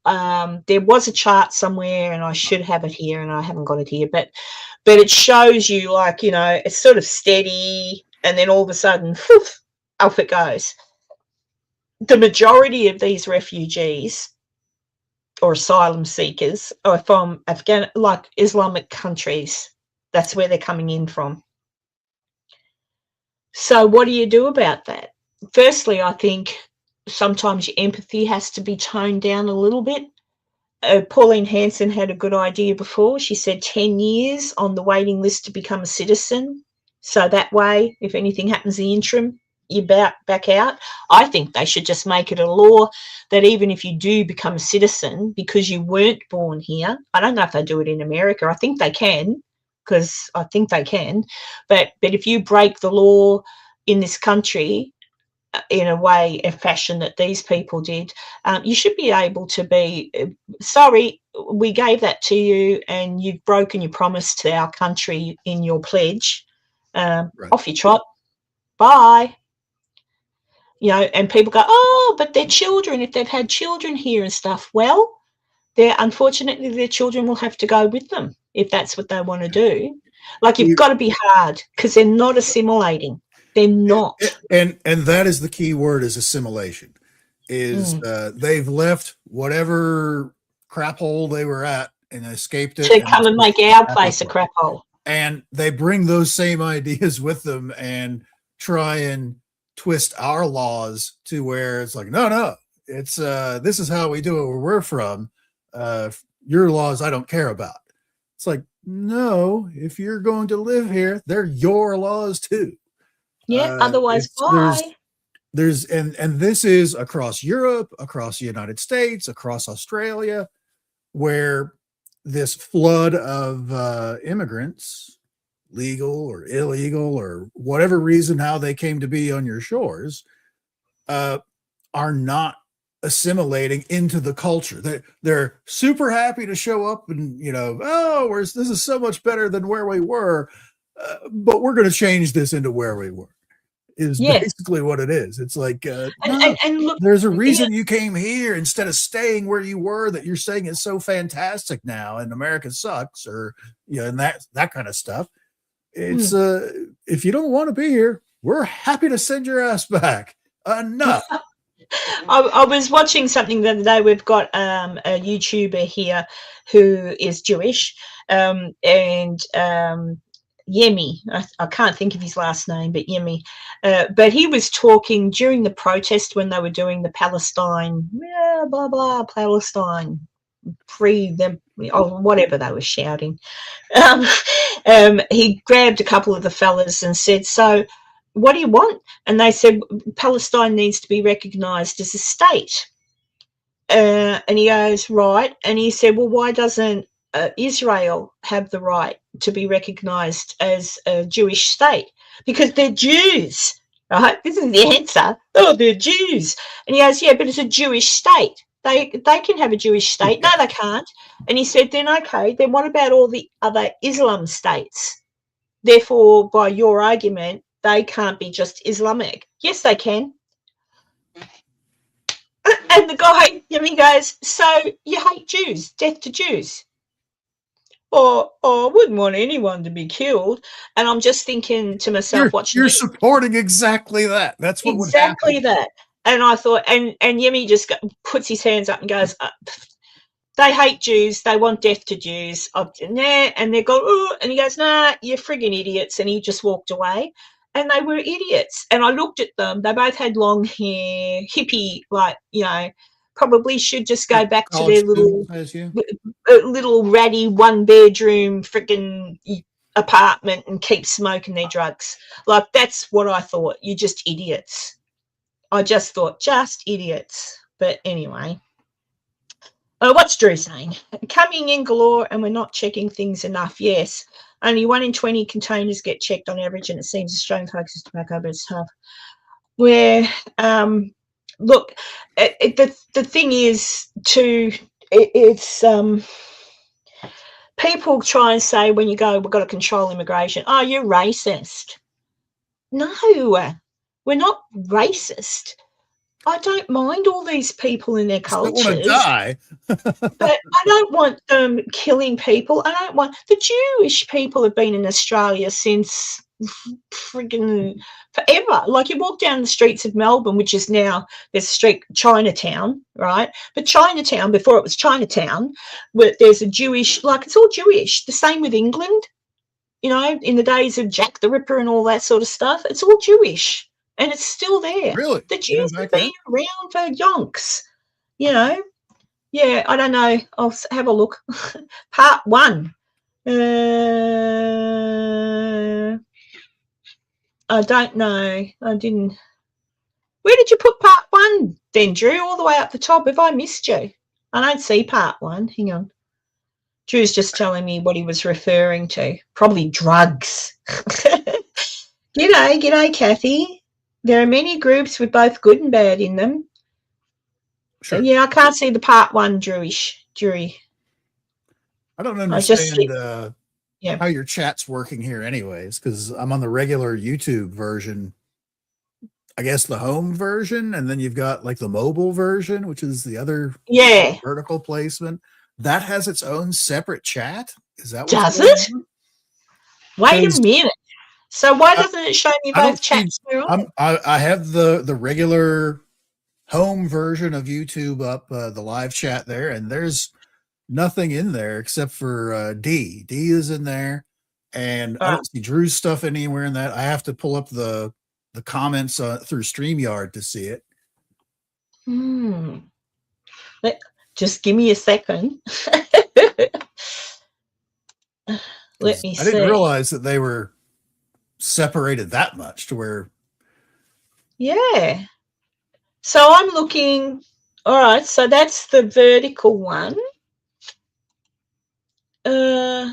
[SPEAKER 1] there was a chart somewhere, and I should have it here, and I haven't got it here, but it shows you, like, you know, it's sort of steady, and then all of a sudden, poof, off it goes. The majority of these refugees or asylum seekers are from Islamic countries. That's where they're coming in from. So what do you do about that? Firstly, I think sometimes your empathy has to be toned down a little bit. Pauline Hanson had a good idea before. She said 10 years on the waiting list to become a citizen. So that way, if anything happens in the interim, you're back out. I think they should just make it a law that even if you do become a citizen because you weren't born here, I don't know if they do it in America. I think they can. Because I think they can, but if you break the law in this country in a fashion that these people did, you should be able to be, sorry, we gave that to you and you've broken your promise to our country in your pledge. Right. Off you trot. Bye. and people go, oh, but their children, if they've had children here and stuff, well, unfortunately their children will have to go with them if that's what they want to do. Like, you've got to be hard, because they're not assimilating. They're not.
[SPEAKER 7] And that is the key word, is assimilation. They've left whatever crap hole they were at and escaped it
[SPEAKER 1] to come and make our place a crap hole.
[SPEAKER 7] And they bring those same ideas with them and try and twist our laws to where it's like, no, it's this is how we do it where we're from. Your laws I don't care about. It's like, no, if you're going to live here, they're your laws too.
[SPEAKER 1] Yeah, otherwise why?
[SPEAKER 7] There's and this is across Europe, across the United States, across Australia, where this flood of immigrants, legal or illegal or whatever reason how they came to be on your shores, are not assimilating into the culture. They're super happy to show up and, this is so much better than where we were, but we're going to change this into where we were. Is basically what it is. It's like,
[SPEAKER 1] and look,
[SPEAKER 7] there's a reason you came here instead of staying where you were, that you're saying is so fantastic now and America sucks, or and that kind of stuff. It's if you don't want to be here, we're happy to send your ass back. Enough.
[SPEAKER 1] I was watching something the other day. We've got a YouTuber here who is Jewish, and Yemi, I can't think of his last name, but Yemi. But he was talking during the protest when they were doing the Palestine, blah, blah, Palestine, free them, or whatever they were shouting. He grabbed a couple of the fellas and said, so what do you want? And they said, Palestine needs to be recognised as a state. And he goes, right. And he said, well, why doesn't Israel have the right to be recognised as a Jewish state? Because they're Jews, right? This is the answer. Oh, they're Jews. And he goes, yeah, but it's a Jewish state. They can have a Jewish state. No, they can't. And he said, then okay, then what about all the other Islam states? Therefore, by your argument, they can't be just Islamic. Yes, they can. And the guy, goes, so you hate Jews, death to Jews. Or I wouldn't want anyone to be killed. And I'm just thinking to myself,
[SPEAKER 7] you're supporting exactly that. That's what
[SPEAKER 1] exactly would happen. That. And I thought, and Yemi just puts his hands up and goes, they hate Jews, they want death to Jews. And they go, oh, and he goes, nah, you're friggin' idiots. And he just walked away. And they were idiots. And I looked at them. They both had long hair, hippie, probably should just go back to their little ratty one-bedroom freaking apartment and keep smoking their drugs. Like, that's what I thought. You're just idiots. I just thought, just idiots. But anyway. What's Drew saying? Coming in galore and we're not checking things enough. Yes. Only 1 in 20 containers get checked on average, and it seems Australian focus is tobacco, but it's tough. Where, look, the thing is, people try and say when you go, we've got to control immigration. Oh, you're racist. No, we're not racist. I don't mind all these people in their cultures.
[SPEAKER 7] I want to die.
[SPEAKER 1] But I don't want them killing people. I don't want the Jewish people have been in Australia since friggin' forever. Like, you walk down the streets of Melbourne, which is now there's a street Chinatown, right? But Chinatown, before it was Chinatown, where there's a Jewish, like, it's all Jewish. The same with England, in the days of Jack the Ripper and all that sort of stuff. It's all Jewish. And it's still there.
[SPEAKER 7] Really?
[SPEAKER 1] The Jews have been around for yonks, Yeah, I don't know. I'll have a look. Part 1. I don't know. I didn't. Where did you put part 1 then, Drew? All the way up the top. Have I missed you? I don't see part 1. Hang on. Drew's just telling me what he was referring to. Probably drugs. G'day, Kathy. There are many groups with both good and bad in them.
[SPEAKER 7] Sure.
[SPEAKER 1] Yeah, I can't see the part 1, Drewy.
[SPEAKER 7] I don't understand how your chat's working here anyways, because I'm on the regular YouTube version. I guess the home version, and then you've got like the mobile version, which is the other
[SPEAKER 1] Yeah.
[SPEAKER 7] vertical placement. That has its own separate chat. Is that what's
[SPEAKER 1] Does
[SPEAKER 7] going
[SPEAKER 1] it?
[SPEAKER 7] on?
[SPEAKER 1] Wait a
[SPEAKER 7] 'Cause
[SPEAKER 1] minute. So why doesn't it show me
[SPEAKER 7] I don't
[SPEAKER 1] both
[SPEAKER 7] see.
[SPEAKER 1] chats we're on?
[SPEAKER 7] I have the regular home version of YouTube up, the live chat there, and there's nothing in there except for D. D is in there, and I don't see Drew's stuff anywhere in that. I have to pull up the comments through StreamYard to see it.
[SPEAKER 1] Just give me a second. Let me see.
[SPEAKER 7] I didn't realize that they were separated that much to where.
[SPEAKER 1] Yeah. So I'm looking. All right. So that's the vertical one. Yeah,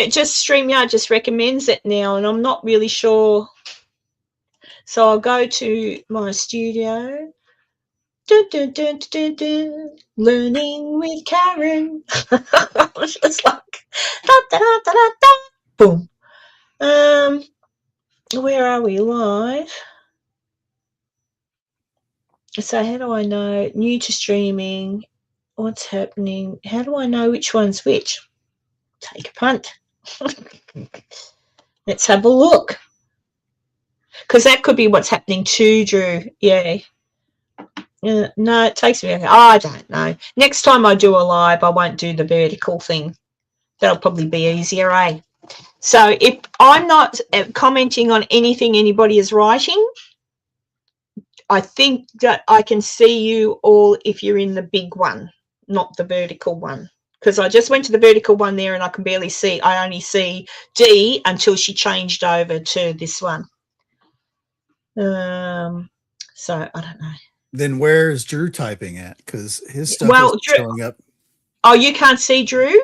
[SPEAKER 1] just StreamYard just recommends it now, and I'm not really sure. So I'll go to my studio. Learning with Karen. I was just like, boom. Where are we live? So how do I know? New to streaming. What's happening? How do I know which one's which? Take a punt. Let's have a look. Because that could be what's happening too, Drew. Yeah. No, it takes me. I don't know. Next time I do a live, I won't do the vertical thing. That'll probably be easier, eh? So if I'm not commenting on anything anybody is writing, I think that I can see you all if you're in the big one, not the vertical one. Because I just went to the vertical one there and I can barely see. I only see D until she changed over to this one. So I don't know.
[SPEAKER 7] Then where's Drew typing at? Because his stuff is showing up.
[SPEAKER 1] Oh, you can't see Drew?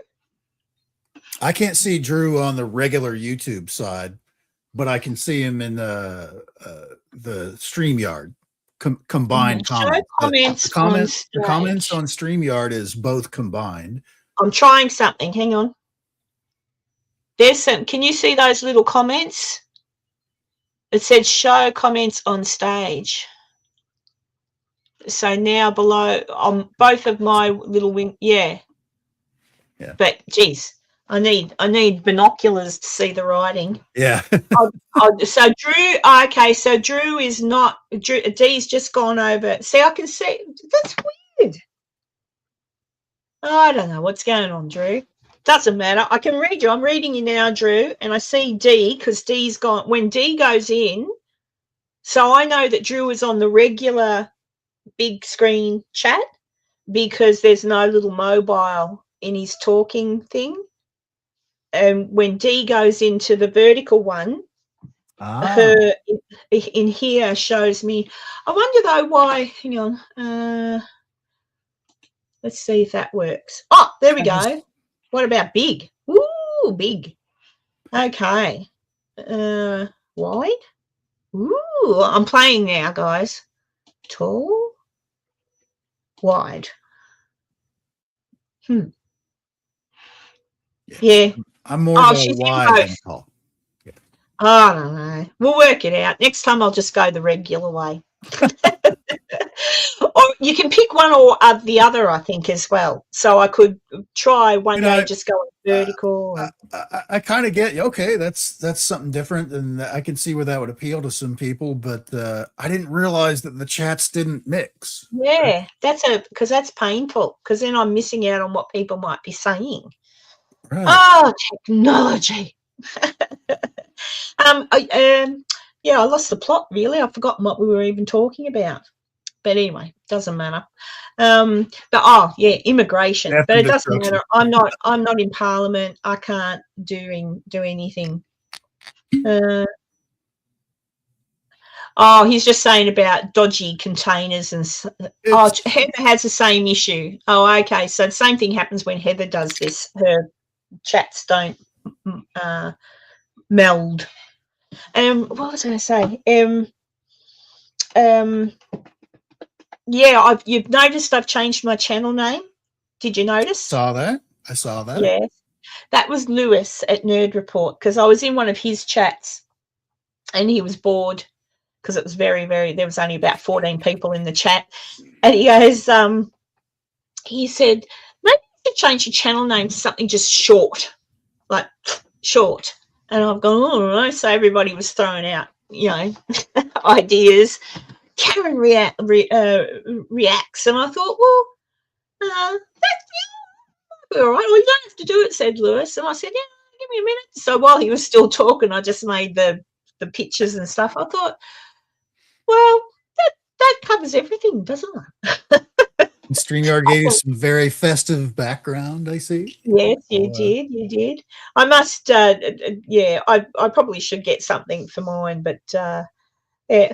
[SPEAKER 7] I can't see Drew on the regular YouTube side, but I can see him in the StreamYard combined comments. The comments on StreamYard is both combined.
[SPEAKER 1] I'm trying something. Hang on. There's some. Can you see those little comments? It said show comments on stage. So now below on both of my little wing, yeah. But geez, I need binoculars to see the writing.
[SPEAKER 7] Yeah.
[SPEAKER 1] So Drew, okay. So Drew is not. D's just gone over. See, I can see. That's weird. I don't know what's going on, Drew. Doesn't matter. I can read you. I'm reading you now, Drew, and I see D because D's gone. When D goes in, so I know that Drew is on the regular big screen chat because there's no little mobile in his talking thing. And when D goes into the vertical one, her in here shows me. I wonder though why. Hang on. Let's see if that works. Oh, there we go. What about big? Ooh, big. Okay. Wide. Ooh, I'm playing now, guys. Tall. Wide. Yeah.
[SPEAKER 7] I'm more of a wide than tall.
[SPEAKER 1] Yeah. I don't know. We'll work it out. Next time I'll just go the regular way. Or you can pick one or the other, I think, as well. So I could try one day just going vertical.
[SPEAKER 7] I kind of get you. Okay, that's something different, and I can see where that would appeal to some people. But I didn't realize that the chats didn't mix.
[SPEAKER 1] Yeah, because that's painful. Because then I'm missing out on what people might be saying. Right. Oh, technology. Yeah, I lost the plot. Really, I've forgotten what we were even talking about. But anyway, doesn't matter. But immigration. But it doesn't matter. I'm not in Parliament. I can't do anything. He's just saying about dodgy containers and. Heather has the same issue. Oh, okay. So the same thing happens when Heather does this. Her chats don't meld. What was I going to say? Yeah, you've noticed I've changed my channel name. Did you notice?
[SPEAKER 7] I saw that.
[SPEAKER 1] Yes. That was Lewis at Nerd Report because I was in one of his chats and he was bored because it was very, there was only about 14 people in the chat. And he goes, he said, maybe you should change your channel name to something just short, like short. And I've gone, oh, all right. So everybody was throwing out, ideas. Karen reacts, and I thought, well, that's all right. Well, you don't have to do it, said Lewis. And I said, yeah, give me a minute. So while he was still talking, I just made the pictures and stuff. I thought, well, that covers everything, doesn't it?
[SPEAKER 7] StreamYard gave you some very festive background, I see.
[SPEAKER 1] Yes, you did. I must, I probably should get something for mine, but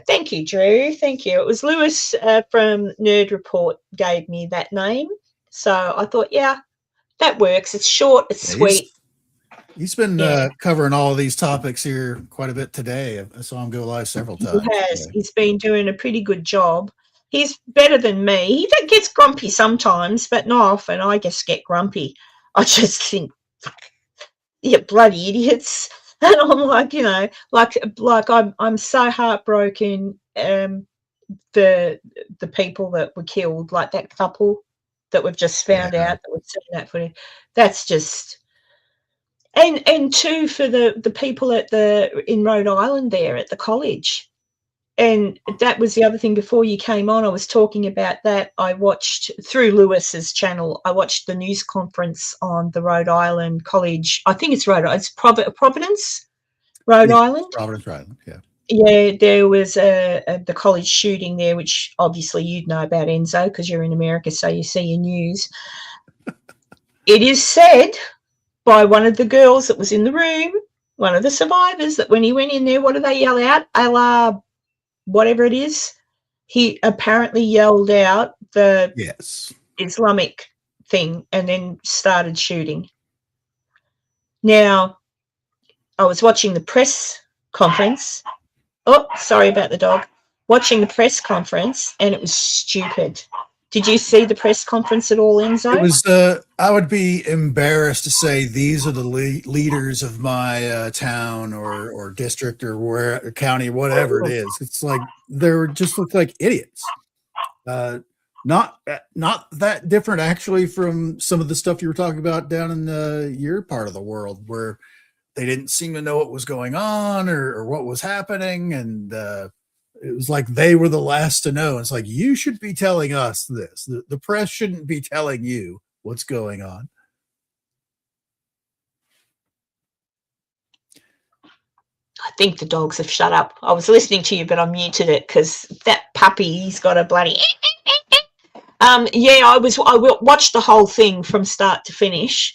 [SPEAKER 1] thank you, Drew. Thank you. It was Lewis from Nerd Report gave me that name. So I thought, yeah, that works. It's short, it's sweet.
[SPEAKER 7] He's been covering all of these topics here quite a bit today. I saw him go live several times.
[SPEAKER 1] He has. Yeah. He's been doing a pretty good job. He's better than me. He gets grumpy sometimes, but not often. I just get grumpy. I just think, you bloody idiots. And I'm like, like I'm so heartbroken. The people that were killed, like that couple that we've just found out that we've seen that footage. That's just, and too for the people in Rhode Island there at the college. And that was the other thing before you came on. I was talking about that. I watched through Lewis's channel. I watched the news conference on the Rhode Island College. I think it's It's Providence, Rhode Island.
[SPEAKER 7] Providence, Rhode Island. Yeah.
[SPEAKER 1] Yeah, there was the college shooting there, which obviously you'd know about, Enzo, because you're in America, so you see your news. It is said by one of the girls that was in the room, one of the survivors, that when he went in there, what do they yell out? Allah, whatever it is. He apparently yelled out the Islamic thing and then started shooting. Now, I was watching the press conference. Oh, sorry about the dog. Watching the press conference, and it was stupid. Did you see the press conference at all, Enzo?
[SPEAKER 7] It was. I would be embarrassed to say these are the leaders of my town or district or where county, whatever it is. It's like they just look like idiots. Not that different actually from some of the stuff you were talking about down in your part of the world, where they didn't seem to know what was going on or what was happening, and it was like they were the last to know. It's like, you should be telling us this. The press shouldn't be telling you what's going on.
[SPEAKER 1] I think the dogs have shut up. I was listening to you, but I muted it because that puppy, he's got a bloody... I watched the whole thing from start to finish.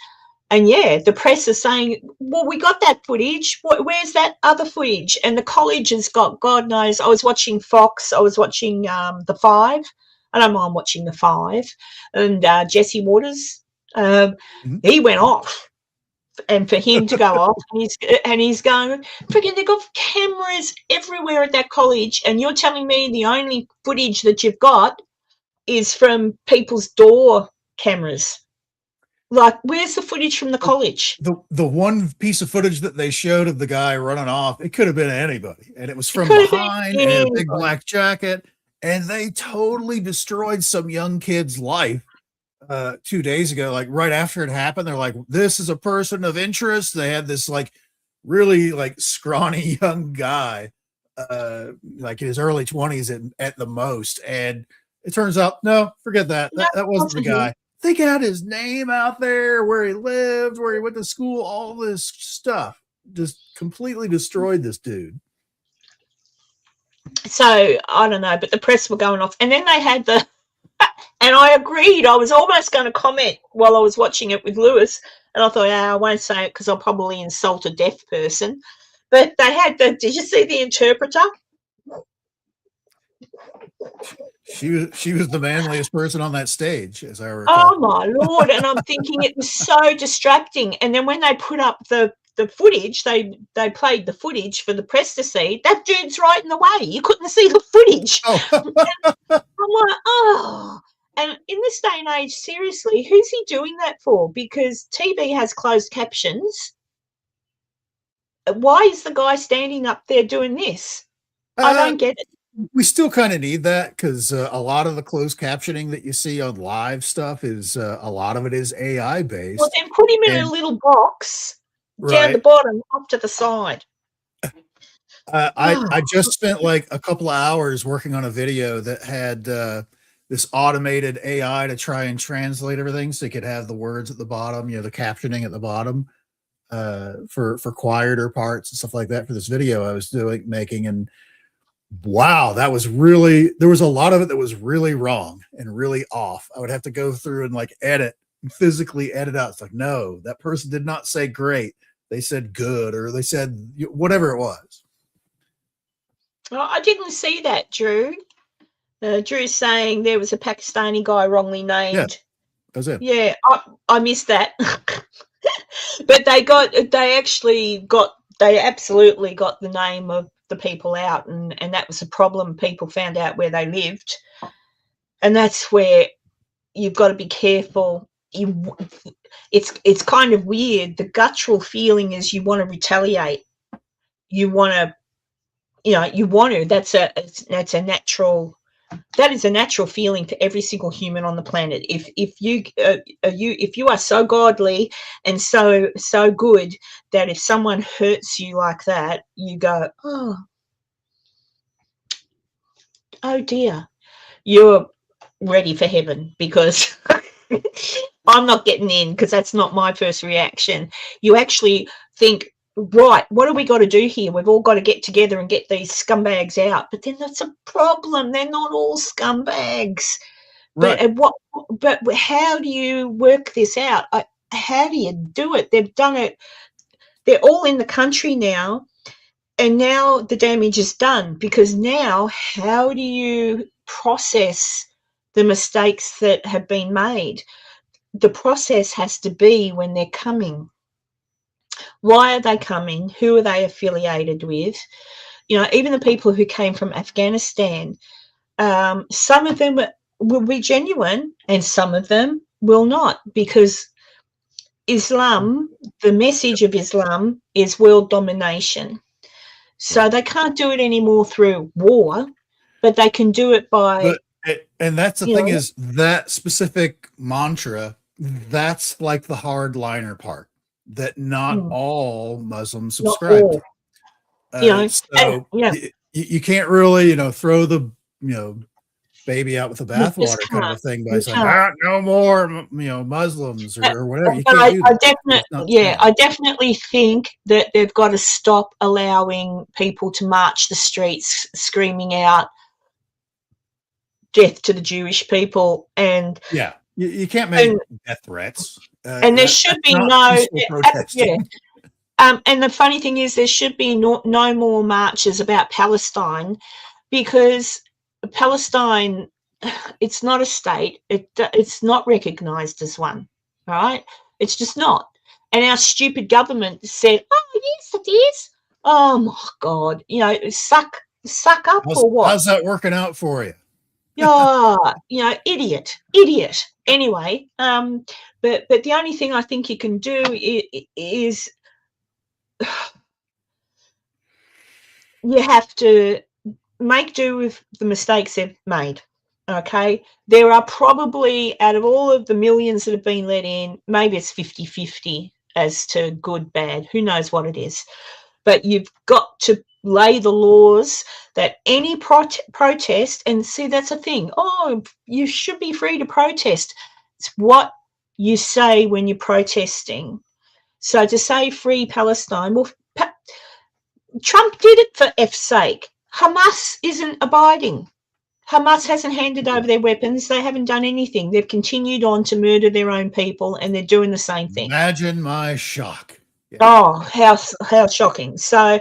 [SPEAKER 1] And the press is saying, well, we got that footage. Where's that other footage? And the college has got, God knows, I was watching Fox. I was watching The Five. I don't mind watching The Five. And Jesse Waters, he went off. And for him to go off, and he's going, freaking, they've got cameras everywhere at that college. And you're telling me the only footage that you've got is from people's door cameras. Like, where's the footage from the college?
[SPEAKER 7] The one piece of footage that they showed of the guy running off, it could have been anybody. And it was from behind in a big black jacket. And they totally destroyed some young kid's life 2 days ago. Like right after it happened, they're like, this is a person of interest. They had this like really like scrawny young guy, like in his early 20s at the most. And it turns out, no, forget that. That wasn't the guy. They got his name out there, where he lived, where he went to school, all this stuff. Just completely destroyed this dude.
[SPEAKER 1] So, I don't know, but the press were going off. And then they had and I agreed. I was almost going to comment while I was watching it with Lewis. And I thought, I won't say it because I'll probably insult a deaf person. But they had did you see the interpreter?
[SPEAKER 7] She was the manliest person on that stage, as I recall.
[SPEAKER 1] Oh my Lord. And I'm thinking it was so distracting. And then when they put up the footage, they played the footage for the press to see. That dude's right in the way. You couldn't see the footage. I'm like, oh. And in this day and age, seriously, who's he doing that for? Because TV has closed captions. Why is the guy standing up there doing this? I don't get it.
[SPEAKER 7] We still kind of need that because a lot of the closed captioning that you see on live stuff is a lot of it is AI based.
[SPEAKER 1] Well, then put him in a little box down the bottom, off to the side.
[SPEAKER 7] I just spent like a couple of hours working on a video that had this automated AI to try and translate everything so you could have the words at the bottom, the captioning at the bottom for quieter parts and stuff like that for this video I was making. And wow, there was a lot of it that was really wrong and really off. I would have to go through and like physically edit out. It's like, no, that person did not say great. They said good, or they said whatever it was.
[SPEAKER 1] Oh, I didn't see that, Drew. Drew's saying there was a Pakistani guy wrongly named.
[SPEAKER 7] Yeah, that's it.
[SPEAKER 1] Yeah, I missed that. But they absolutely got the name of the people out, and that was a problem. People found out where they lived, and that's where you've got to be careful. It's kind of weird. The guttural feeling is you want to retaliate. You want to. That's a natural. That is a natural feeling for every single human on the planet. If you are so godly and so good that if someone hurts you like that, you go, oh dear, you're ready for heaven, because I'm not getting in, because that's not my first reaction. You actually think, right, what do we got to do here? We've all got to get together and get these scumbags out. But then that's a problem. They're not all scumbags.
[SPEAKER 7] Right.
[SPEAKER 1] But how do you work this out? How do you do it? They've done it. They're all in the country now, and now the damage is done, because now how do you process the mistakes that have been made? The process has to be when they're coming. Why are they coming? Who are they affiliated with? Even the people who came from Afghanistan, some of them will be genuine and some of them will not, because Islam, the message of Islam is world domination. So they can't do it anymore through war, but they can do it by...
[SPEAKER 7] And that's the thing, is that specific mantra, that's like the hardliner part that not all Muslims subscribe to. You can't really, throw the, baby out with the bathwater kind of a thing by saying, no more, Muslims or whatever.
[SPEAKER 1] I definitely think that they've got to stop allowing people to march the streets screaming out death to the Jewish people. And
[SPEAKER 7] you can't make death threats.
[SPEAKER 1] And there should be and the funny thing is, there should be no more marches about Palestine, because Palestine, it's not a state. It's not recognised as one, right? It's just not. And our stupid government said, oh, yes, it is. Oh, my God. Suck up or what?
[SPEAKER 7] How's that working out for you?
[SPEAKER 1] Idiot. Anyway, but the only thing I think you can do is you have to make do with the mistakes they've made. Okay, there are probably, out of all of the millions that have been let in, maybe it's 50-50 as to good, bad. Who knows what it is? But you've got to lay the laws that any protest, and see, that's a thing. Oh, you should be free to protest. It's what you say when you're protesting. So to say free Palestine, well, Trump did it for F's sake. Hamas isn't abiding. Hamas hasn't handed over their weapons. They haven't done anything. They've continued on to murder their own people, and they're doing the same thing.
[SPEAKER 7] Imagine my shock.
[SPEAKER 1] Yeah. Oh, how shocking. So,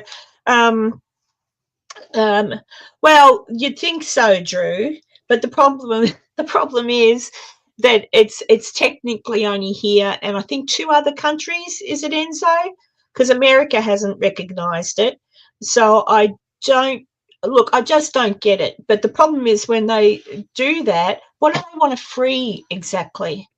[SPEAKER 1] well, you'd think so, Drew, but the problem is that it's technically only here, and I think 2 other countries. Is it, Enzo? Because America hasn't recognised it. So I just don't get it. But the problem is, when they do that, what do they want to free exactly?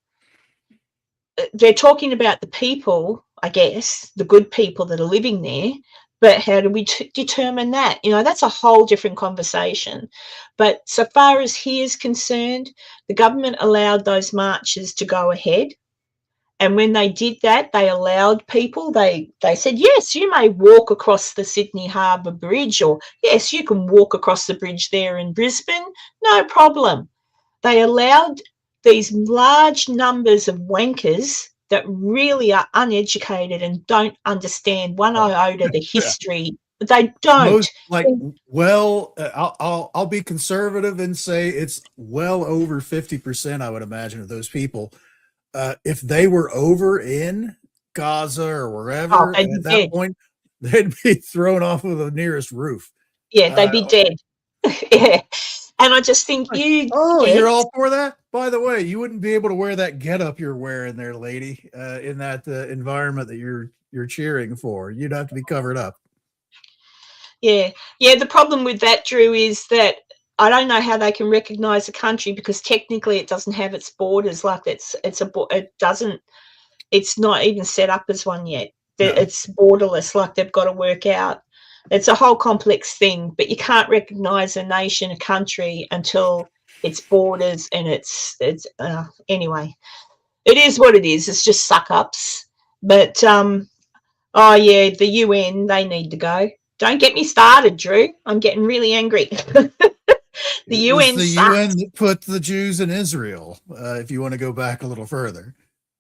[SPEAKER 1] They're talking about the people, I guess, the good people that are living there, But how do we determine that? You know, that's a whole different conversation. But so far as he is concerned, the government allowed those marches to go ahead. And when they did that, they allowed people, they said, yes, you may walk across the Sydney Harbour Bridge, or yes, you can walk across the bridge there in Brisbane, no problem. They allowed these large numbers of wankers that really are uneducated and don't understand one iota the history. They don't.
[SPEAKER 7] I'll be conservative and say it's well over 50%, I would imagine, of those people. If they were over in Gaza or wherever, at that point, they'd be thrown off of the nearest roof.
[SPEAKER 1] Yeah, they'd be dead. Yeah. And I just think
[SPEAKER 7] you're all for that? By the way, you wouldn't be able to wear that getup you're wearing there, lady, in that environment that you're cheering for. You'd have to be covered up.
[SPEAKER 1] Yeah. Yeah, the problem with that, Drew, is that I don't know how they can recognise a country because technically it doesn't have its borders. Like it's not even set up as one yet. No. It's borderless. Like they've got to work out. It's a whole complex thing, but you can't recognise a nation, a country, until its borders and it's anyway. It is what it is. It's just suck ups. But the UN, they need to go. Don't get me started, Drew. I'm getting really angry. The UN
[SPEAKER 7] that put the Jews in Israel, if you want to go back a little further.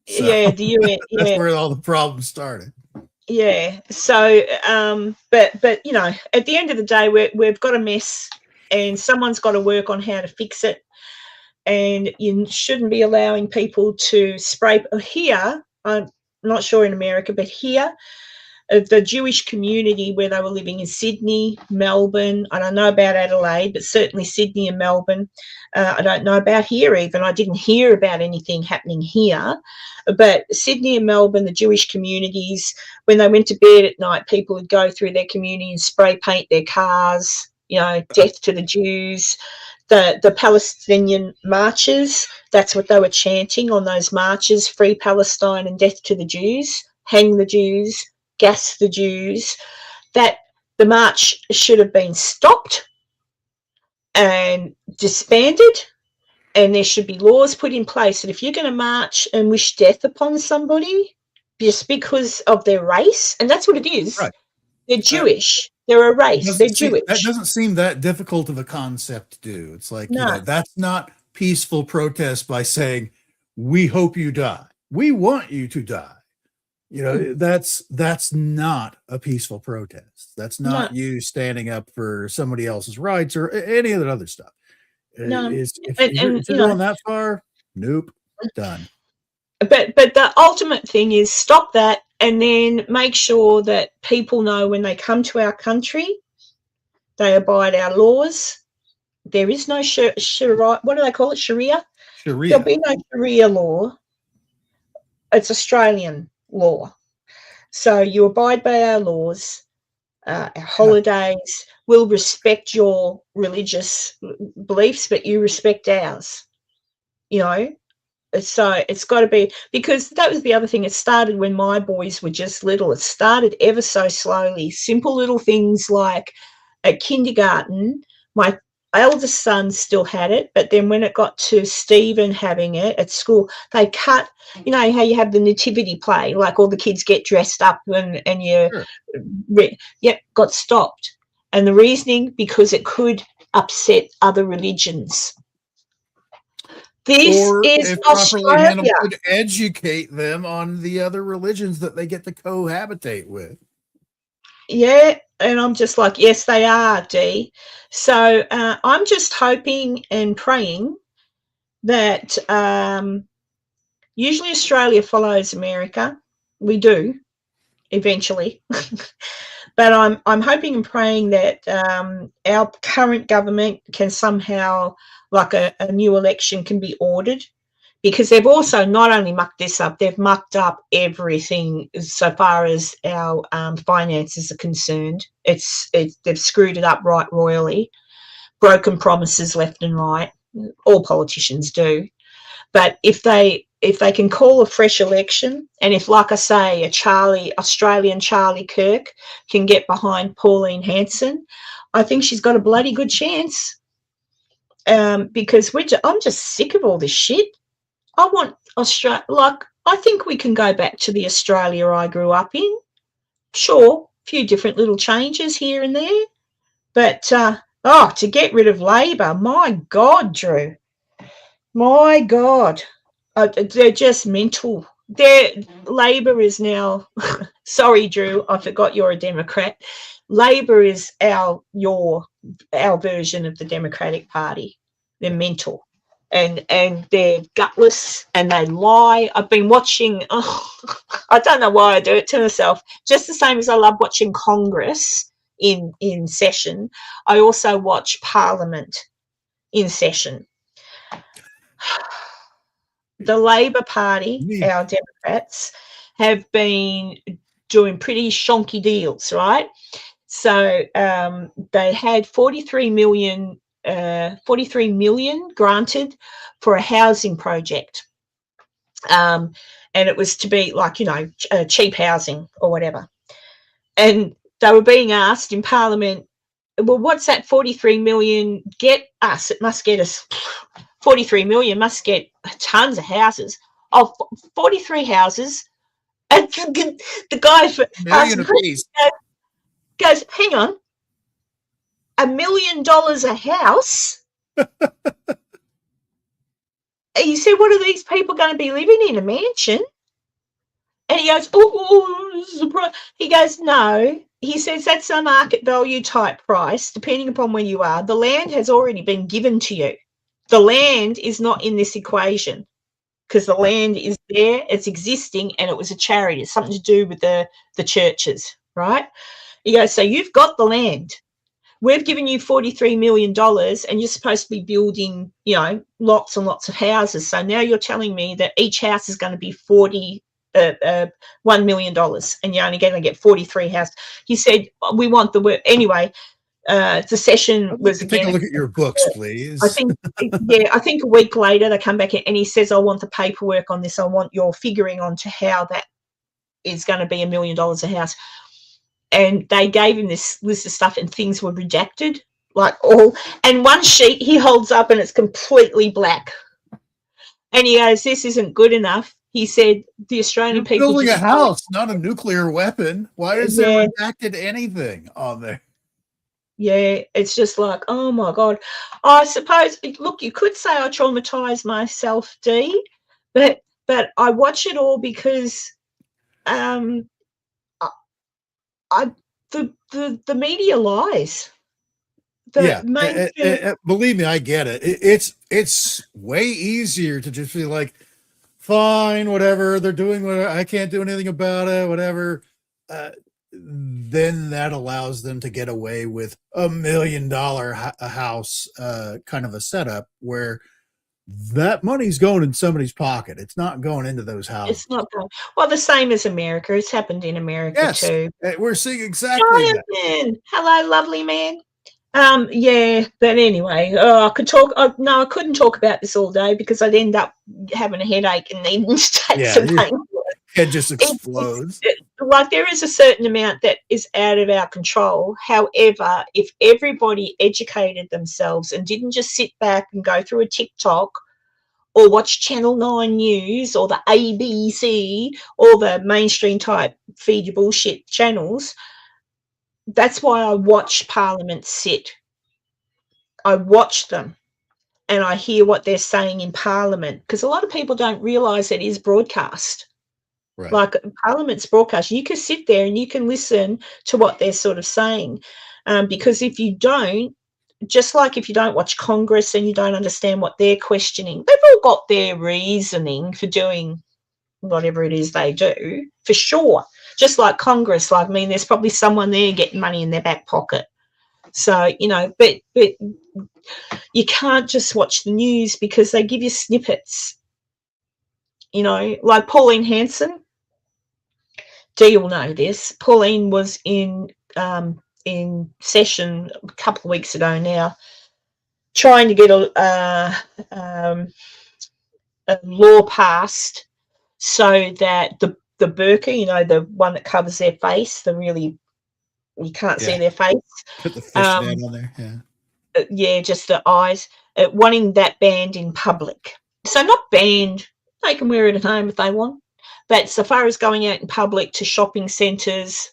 [SPEAKER 1] So, yeah, the UN.
[SPEAKER 7] That's where all the problems started.
[SPEAKER 1] Yeah. So, but you know, at the end of the day, we've got a mess, and someone's got to work on how to fix it. And you shouldn't be allowing people to spray here. I'm not sure in America, but here, the Jewish community where they were living in Sydney, Melbourne. I don't know about Adelaide, but certainly Sydney and Melbourne. I don't know about here even. I didn't hear about anything happening here. But Sydney and Melbourne, the Jewish communities, when they went to bed at night, people would go through their community and spray paint their cars, you know, death to the Jews. The Palestinian marches, that's what they were chanting on those marches, free Palestine and death to the Jews, hang the Jews, gas the Jews. That the march should have been stopped and disbanded, and there should be laws put in place that if you're going to march and wish death upon somebody just because of their race, and that's what it is, right. They're Jewish. They're a race. They're Jewish.
[SPEAKER 7] That doesn't seem that difficult of a concept to do. It's like, you know, that's not peaceful protest by saying, we hope you die. We want you to die. You know, that's not a peaceful protest. That's not you standing up for somebody else's rights or any of that other stuff.
[SPEAKER 1] No.
[SPEAKER 7] If you're going that far, nope, done.
[SPEAKER 1] But the ultimate thing is stop that, and then make sure that people know when they come to our country, they abide our laws. There is no Sharia. What do they call it? Sharia?
[SPEAKER 7] Sharia.
[SPEAKER 1] There'll be no Sharia law. It's Australian law. So you abide by our laws, our holidays. We'll respect your religious beliefs, but you respect ours. You know? So it's got to be, because that was the other thing. It started when my boys were just little. It started ever so slowly. Simple little things like at kindergarten, my eldest son still had it, but then when it got to Stephen having it at school, they cut, you know how you have the nativity play, like all the kids get dressed up and got stopped. And the reasoning, because it could upset other religions. This is Australia.
[SPEAKER 7] Could educate them on the other religions that they get to cohabitate with.
[SPEAKER 1] Yeah, and I'm just like, yes, they are, Dee. So I'm just hoping and praying that usually Australia follows America. We do, eventually. But I'm hoping and praying that our current government can somehow, like a new election can be ordered, because they've also not only mucked this up, they've mucked up everything so far as our finances are concerned. They've screwed it up right royally, broken promises left and right. All politicians do. But if they if they can call a fresh election, and if, like I say, Australian Charlie Kirk can get behind Pauline Hanson, I think she's got a bloody good chance. Because I'm just sick of all this shit. I want Australia. Like, I think we can go back to the Australia I grew up in. Sure, a few different little changes here and there, but to get rid of Labor, my God, Drew, my God, they're just mental. Labor is now. Sorry, Drew, I forgot you're a Democrat. Labor is our version of the Democratic Party. They're mental. And they're gutless and they lie. I've been watching, I don't know why I do it to myself, just the same as I love watching Congress in session. I also watch Parliament in session. The Labor Party, our Democrats, have been doing pretty shonky deals, right? So they had 43 million granted for a housing project, and it was to be like, cheap housing or whatever. And they were being asked in Parliament, well, what's that 43 million get us? It must get us 43 million, must get tons of houses. 43 houses. And the guy goes, hang on, $1 million a house? He said, what are these people going to be living in, a mansion? And he goes, he goes, no. He says that's a market value type price, depending upon where you are. The land has already been given to you. The land is not in this equation because the land is there, it's existing, and it was a charity. It's something to do with the churches, right? He goes, so you've got the land. We've given you $43 million and you're supposed to be building, lots and lots of houses. So now you're telling me that each house is going to be $1 million and you're only going to get 43 houses. He said, we want the work. Anyway, the session was
[SPEAKER 7] again. Take a look at your books, please.
[SPEAKER 1] I think a week later they come back and he says, I want the paperwork on this. I want your figuring onto how that is going to be $1 million a house. And they gave him this list of stuff and things were redacted, and one sheet he holds up and it's completely black. And he goes, this isn't good enough. He said, the Australian people
[SPEAKER 7] building a house, not a nuclear weapon. Why is there redacted anything on there?
[SPEAKER 1] Yeah, it's just like, oh my God. I suppose, look, you could say I traumatized myself, Dee, but I watch it all because the media lies.
[SPEAKER 7] Believe me, I get it. It's way easier to just be like, fine, whatever they're doing, whatever, I can't do anything about it, whatever. Then that allows them to get away with $1 million house kind of a setup where that money's going in somebody's pocket. It's not going into those houses.
[SPEAKER 1] It's not going. Well, the same as America. It's happened in America too.
[SPEAKER 7] We're seeing exactly that.
[SPEAKER 1] Man. Hello, lovely man. But anyway, I could talk. No, I couldn't talk about this all day because I'd end up having a headache and needing to take some pain.
[SPEAKER 7] It just explodes.
[SPEAKER 1] Like there is a certain amount that is out of our control. However, if everybody educated themselves and didn't just sit back and go through a TikTok or watch Channel 9 News or the ABC or the mainstream type feed your bullshit channels, that's why I watch Parliament sit. I watch them and I hear what they're saying in Parliament because a lot of people don't realise it is broadcast. Right. Like Parliament's broadcast, you can sit there and you can listen to what they're sort of saying, because if you don't, just like if you don't watch Congress and you don't understand what they're questioning, they've all got their reasoning for doing whatever it is they do, for sure. Just like Congress, there's probably someone there getting money in their back pocket. So, but you can't just watch the news because they give you snippets, like Pauline Hanson. Dee will know this. Pauline was in session a couple of weeks ago now, trying to get law passed so that the burqa, you know, the one that covers their face, you can't see their face.
[SPEAKER 7] Put the fishnet on there.
[SPEAKER 1] Yeah, just the eyes. Wanting that banned in public. So not banned. They can wear it at home if they want. But so far as going out in public to shopping centres,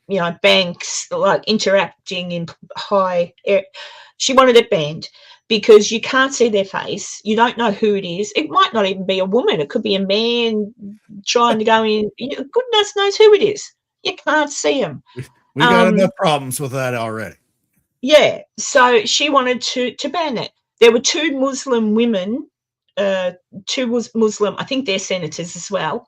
[SPEAKER 1] you know, banks, like interacting in high air, she wanted it banned because you can't see their face. You don't know who it is. It might not even be a woman. It could be a man trying to go in. Goodness knows who it is. You can't see them.
[SPEAKER 7] We got enough problems with that already.
[SPEAKER 1] Yeah, so she wanted to ban it. There were two Muslim women, Muslim, I think they're senators as well,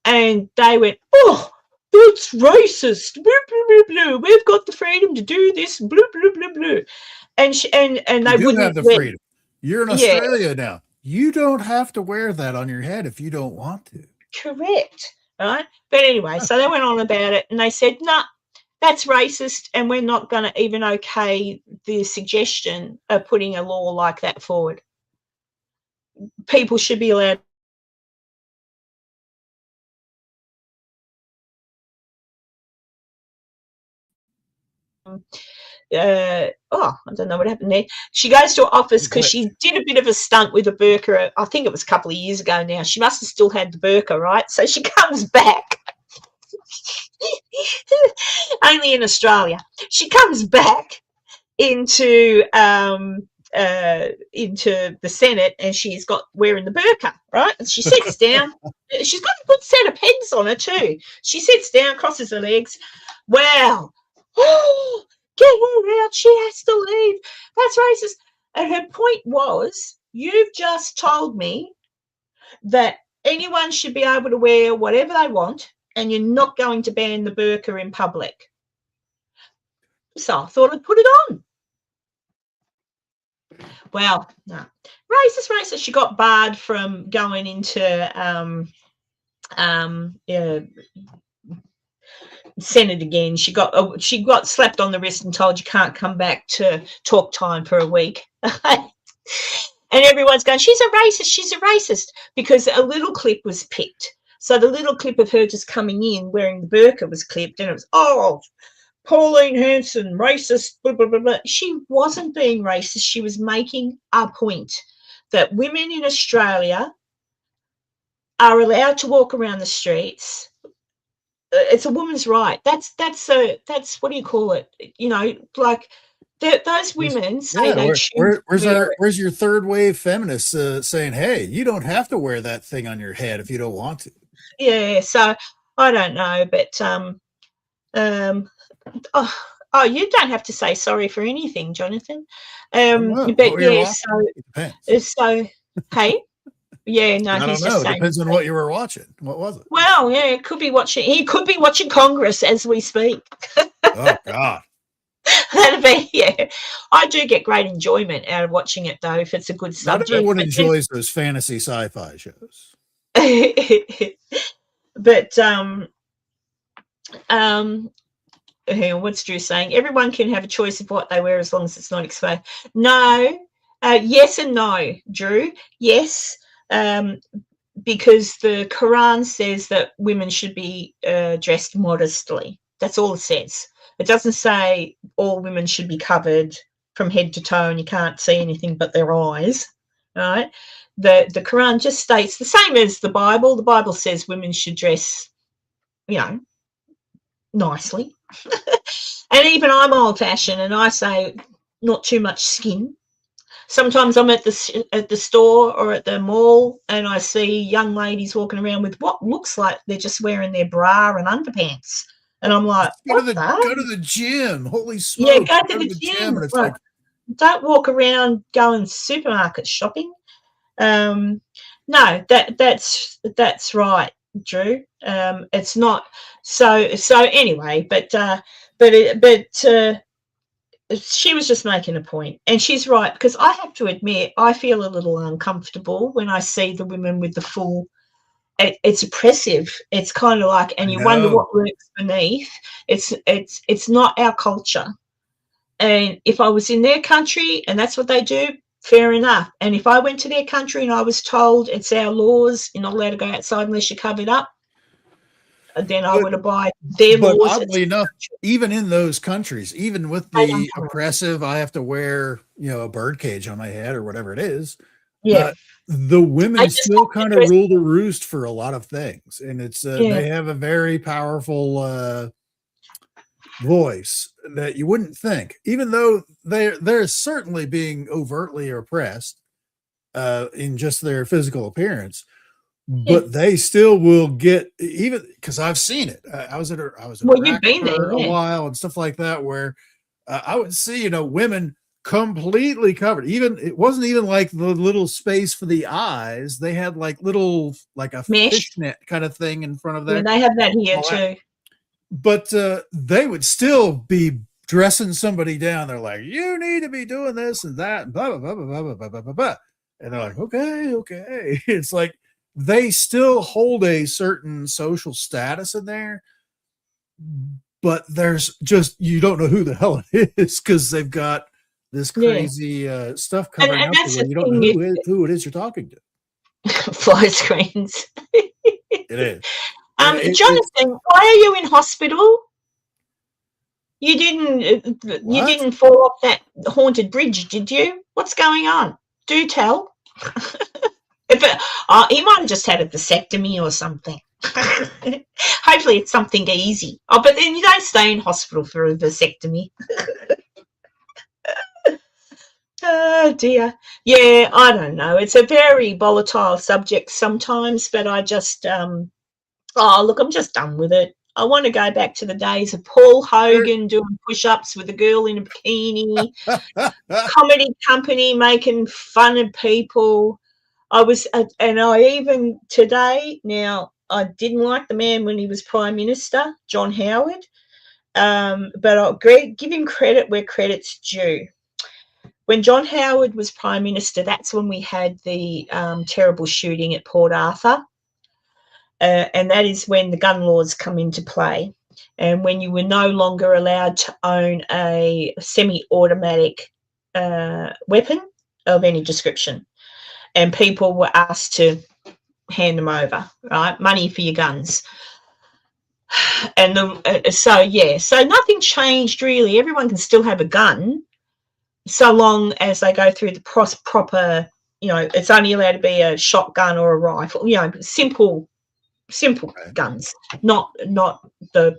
[SPEAKER 1] and they went, oh, that's racist. Blah, blah, blah, blah. We've got the freedom to do this. Blah, blah, blah, blah. And they wouldn't
[SPEAKER 7] have the freedom. You're in Australia now. You don't have to wear that on your head if you don't want to.
[SPEAKER 1] Correct, right? But anyway, so they went on about it, and they said, nah, that's racist, and we're not going to even okay the suggestion of putting a law like that forward. People should be allowed. I don't know what happened there. She goes to her office because she did a bit of a stunt with a burqa. I think it was a couple of years ago now. She must have still had the burqa, right? So she comes back. Only in Australia. She comes back into the Senate, and she's got wearing the burqa, right? And she sits down. She's got a good set of pegs on her too. She sits down, crosses her legs. Wow. Oh, get her out. She has to leave. That's racist. And her point was, you've just told me that anyone should be able to wear whatever they want, and you're not going to ban the burqa in public. So I thought I'd put it on. Well, no. Racist. She got barred from going into Senate again. She got slapped on the wrist and told you can't come back to talk time for a week. And everyone's going, she's a racist, because a little clip was picked. So the little clip of her just coming in wearing the burqa was clipped, and it was, oh, Pauline Hanson, racist, blah, blah, blah, blah. She wasn't being racist. She was making a point that women in Australia are allowed to walk around the streets. It's a woman's right. That's what do you call it? You know, like those women say they choose.
[SPEAKER 7] Where's your third wave feminists saying, hey, you don't have to wear that thing on your head if you don't want to?
[SPEAKER 1] Yeah, so I don't know, but you don't have to say sorry for anything, Jonathan. But yeah, so hey. Yeah, no,
[SPEAKER 7] I don't know. It depends on what you were watching. What was it?
[SPEAKER 1] Well, yeah, he could be watching Congress as we speak.
[SPEAKER 7] Oh God.
[SPEAKER 1] That'd be, yeah. I do get great enjoyment out of watching it though, if it's a good subject.
[SPEAKER 7] Not everyone enjoys those fantasy sci-fi shows.
[SPEAKER 1] But what's Drew saying? Everyone can have a choice of what they wear as long as it's not exposed. No, yes and no, Drew. Yes. Because the Quran says that women should be dressed modestly. That's all it says. It doesn't say all women should be covered from head to toe and you can't see anything but their eyes, right? The Quran just states the same as the Bible. The Bible says women should dress, nicely. And even I'm old-fashioned and I say not too much skin. Sometimes I'm at the store or at the mall and I see young ladies walking around with what looks like they're just wearing their bra and underpants. And I'm like,
[SPEAKER 7] go to the gym. Holy smokes.
[SPEAKER 1] Yeah, go to the gym.
[SPEAKER 7] And it's
[SPEAKER 1] like, don't walk around going supermarket shopping. No, that's right, Drew. It's not so anyway, but she was just making a point, and she's right, because I have to admit I feel a little uncomfortable when I see the women with the full. It's oppressive. It's kind of like, and you wonder what lurks beneath. It's not our culture, and if I was in their country and that's what they do, fair enough. And if I went to their country and I was told it's our laws, you're not allowed to go outside unless you're covered up, then I would abide their
[SPEAKER 7] But
[SPEAKER 1] laws.
[SPEAKER 7] oddly enough, even in those countries, even with
[SPEAKER 1] They don't
[SPEAKER 7] the
[SPEAKER 1] care.
[SPEAKER 7] oppressive, I have to wear, a bird cage on my head or whatever it is.
[SPEAKER 1] Yeah.
[SPEAKER 7] The
[SPEAKER 1] I
[SPEAKER 7] women
[SPEAKER 1] just
[SPEAKER 7] still
[SPEAKER 1] have to
[SPEAKER 7] kind of
[SPEAKER 1] dress-
[SPEAKER 7] rule the roost for a lot of things, and it's
[SPEAKER 1] Yeah.
[SPEAKER 7] they have a very powerful voice that you wouldn't think, even though they're certainly being overtly oppressed in just their physical appearance. But they still will get, even because I've seen it. I was in
[SPEAKER 1] Well, you've
[SPEAKER 7] Iraq
[SPEAKER 1] been
[SPEAKER 7] for
[SPEAKER 1] there,
[SPEAKER 7] a
[SPEAKER 1] yeah.
[SPEAKER 7] while and stuff like that, where I would see, women completely covered. Even it wasn't even like the little space for the eyes. They had like a
[SPEAKER 1] Mesh.
[SPEAKER 7] fishnet kind of thing in front of
[SPEAKER 1] Yeah,
[SPEAKER 7] there.
[SPEAKER 1] they have that here too.
[SPEAKER 7] But they would still be dressing somebody down. They're like, you need to be doing this and that, and blah, blah, blah, blah, blah, blah, blah, blah, blah. And they're like, okay. It's like they still hold a certain social status in there, but there's just, you don't know who the hell it is because they've got this crazy stuff covering up
[SPEAKER 1] that's
[SPEAKER 7] where
[SPEAKER 1] the
[SPEAKER 7] you don't know
[SPEAKER 1] thing,
[SPEAKER 7] who it is you're talking to.
[SPEAKER 1] Fly screens.
[SPEAKER 7] It is.
[SPEAKER 1] Jonathan, why are you in hospital? You didn't fall off that haunted bridge, did you? What's going on? Do tell. He might have just had a vasectomy or something. Hopefully it's something easy. Oh, but then you don't stay in hospital for a vasectomy. Oh dear. Yeah, I don't know. It's a very volatile subject sometimes, but I just I'm just done with it. I want to go back to the days of Paul Hogan doing push-ups with a girl in a bikini, comedy company making fun of people. I even today, now I didn't like the man when he was Prime Minister, John Howard, but I'll give him credit where credit's due. When John Howard was Prime Minister, that's when we had the terrible shooting at Port Arthur. And that is when the gun laws come into play, and when you were no longer allowed to own a semi-automatic weapon of any description, and people were asked to hand them over, right? Money for your guns. And so nothing changed really. Everyone can still have a gun, so long as they go through the proper, it's only allowed to be a shotgun or a rifle, simple right. Guns, not the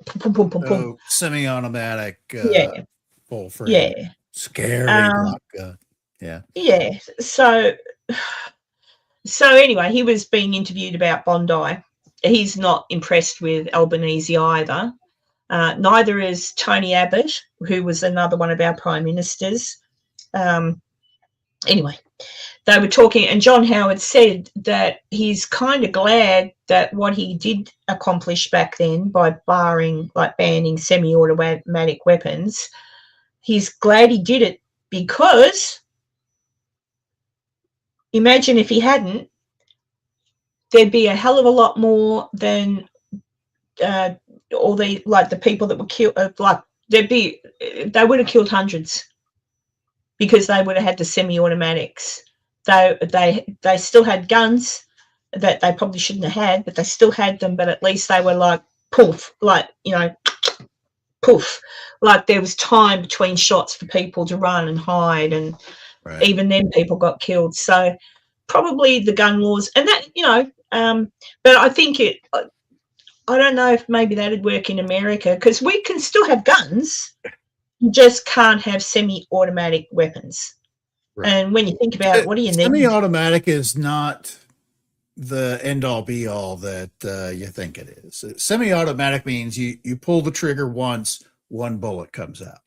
[SPEAKER 7] semi-automatic full frame.
[SPEAKER 1] Yeah.
[SPEAKER 7] Scary Glock gun.
[SPEAKER 1] Yeah. So anyway, he was being interviewed about Bondi. He's not impressed with Albanese either. Neither is Tony Abbott, who was another one of our prime ministers. Anyway, they were talking, and John Howard said that he's kind of glad that what he did accomplish back then by banning semi-automatic weapons, he's glad he did it, because imagine if he hadn't, there'd be a hell of a lot more than all the people that were killed. They would have killed hundreds, because they would have had the semi-automatics. They still had guns that they probably shouldn't have had, but they still had them. But at least they were like poof, poof. Like there was time between shots for people to run and hide, and even then people got killed. So probably the gun laws, and that but I think I don't know if maybe that'd work in America, because we can still have guns. You just can't have semi-automatic weapons. Right. And when you think about it, what do you need?
[SPEAKER 7] Semi-automatic is not the end-all be-all that you think it is. Semi-automatic means you pull the trigger once, one bullet comes out.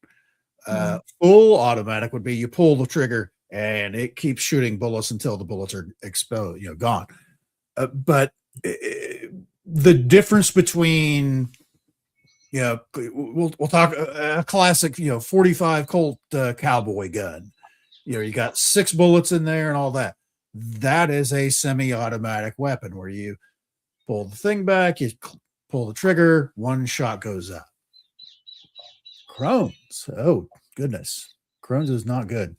[SPEAKER 7] Full automatic would be you pull the trigger and it keeps shooting bullets until the bullets are exposed, gone. But the difference between we'll talk a classic, 45 Colt cowboy gun. You got 6 bullets in there and all that. That is a semi-automatic weapon where you pull the thing back, you pull the trigger, one shot goes out. Crohn's. Oh, goodness. Crohn's is not good.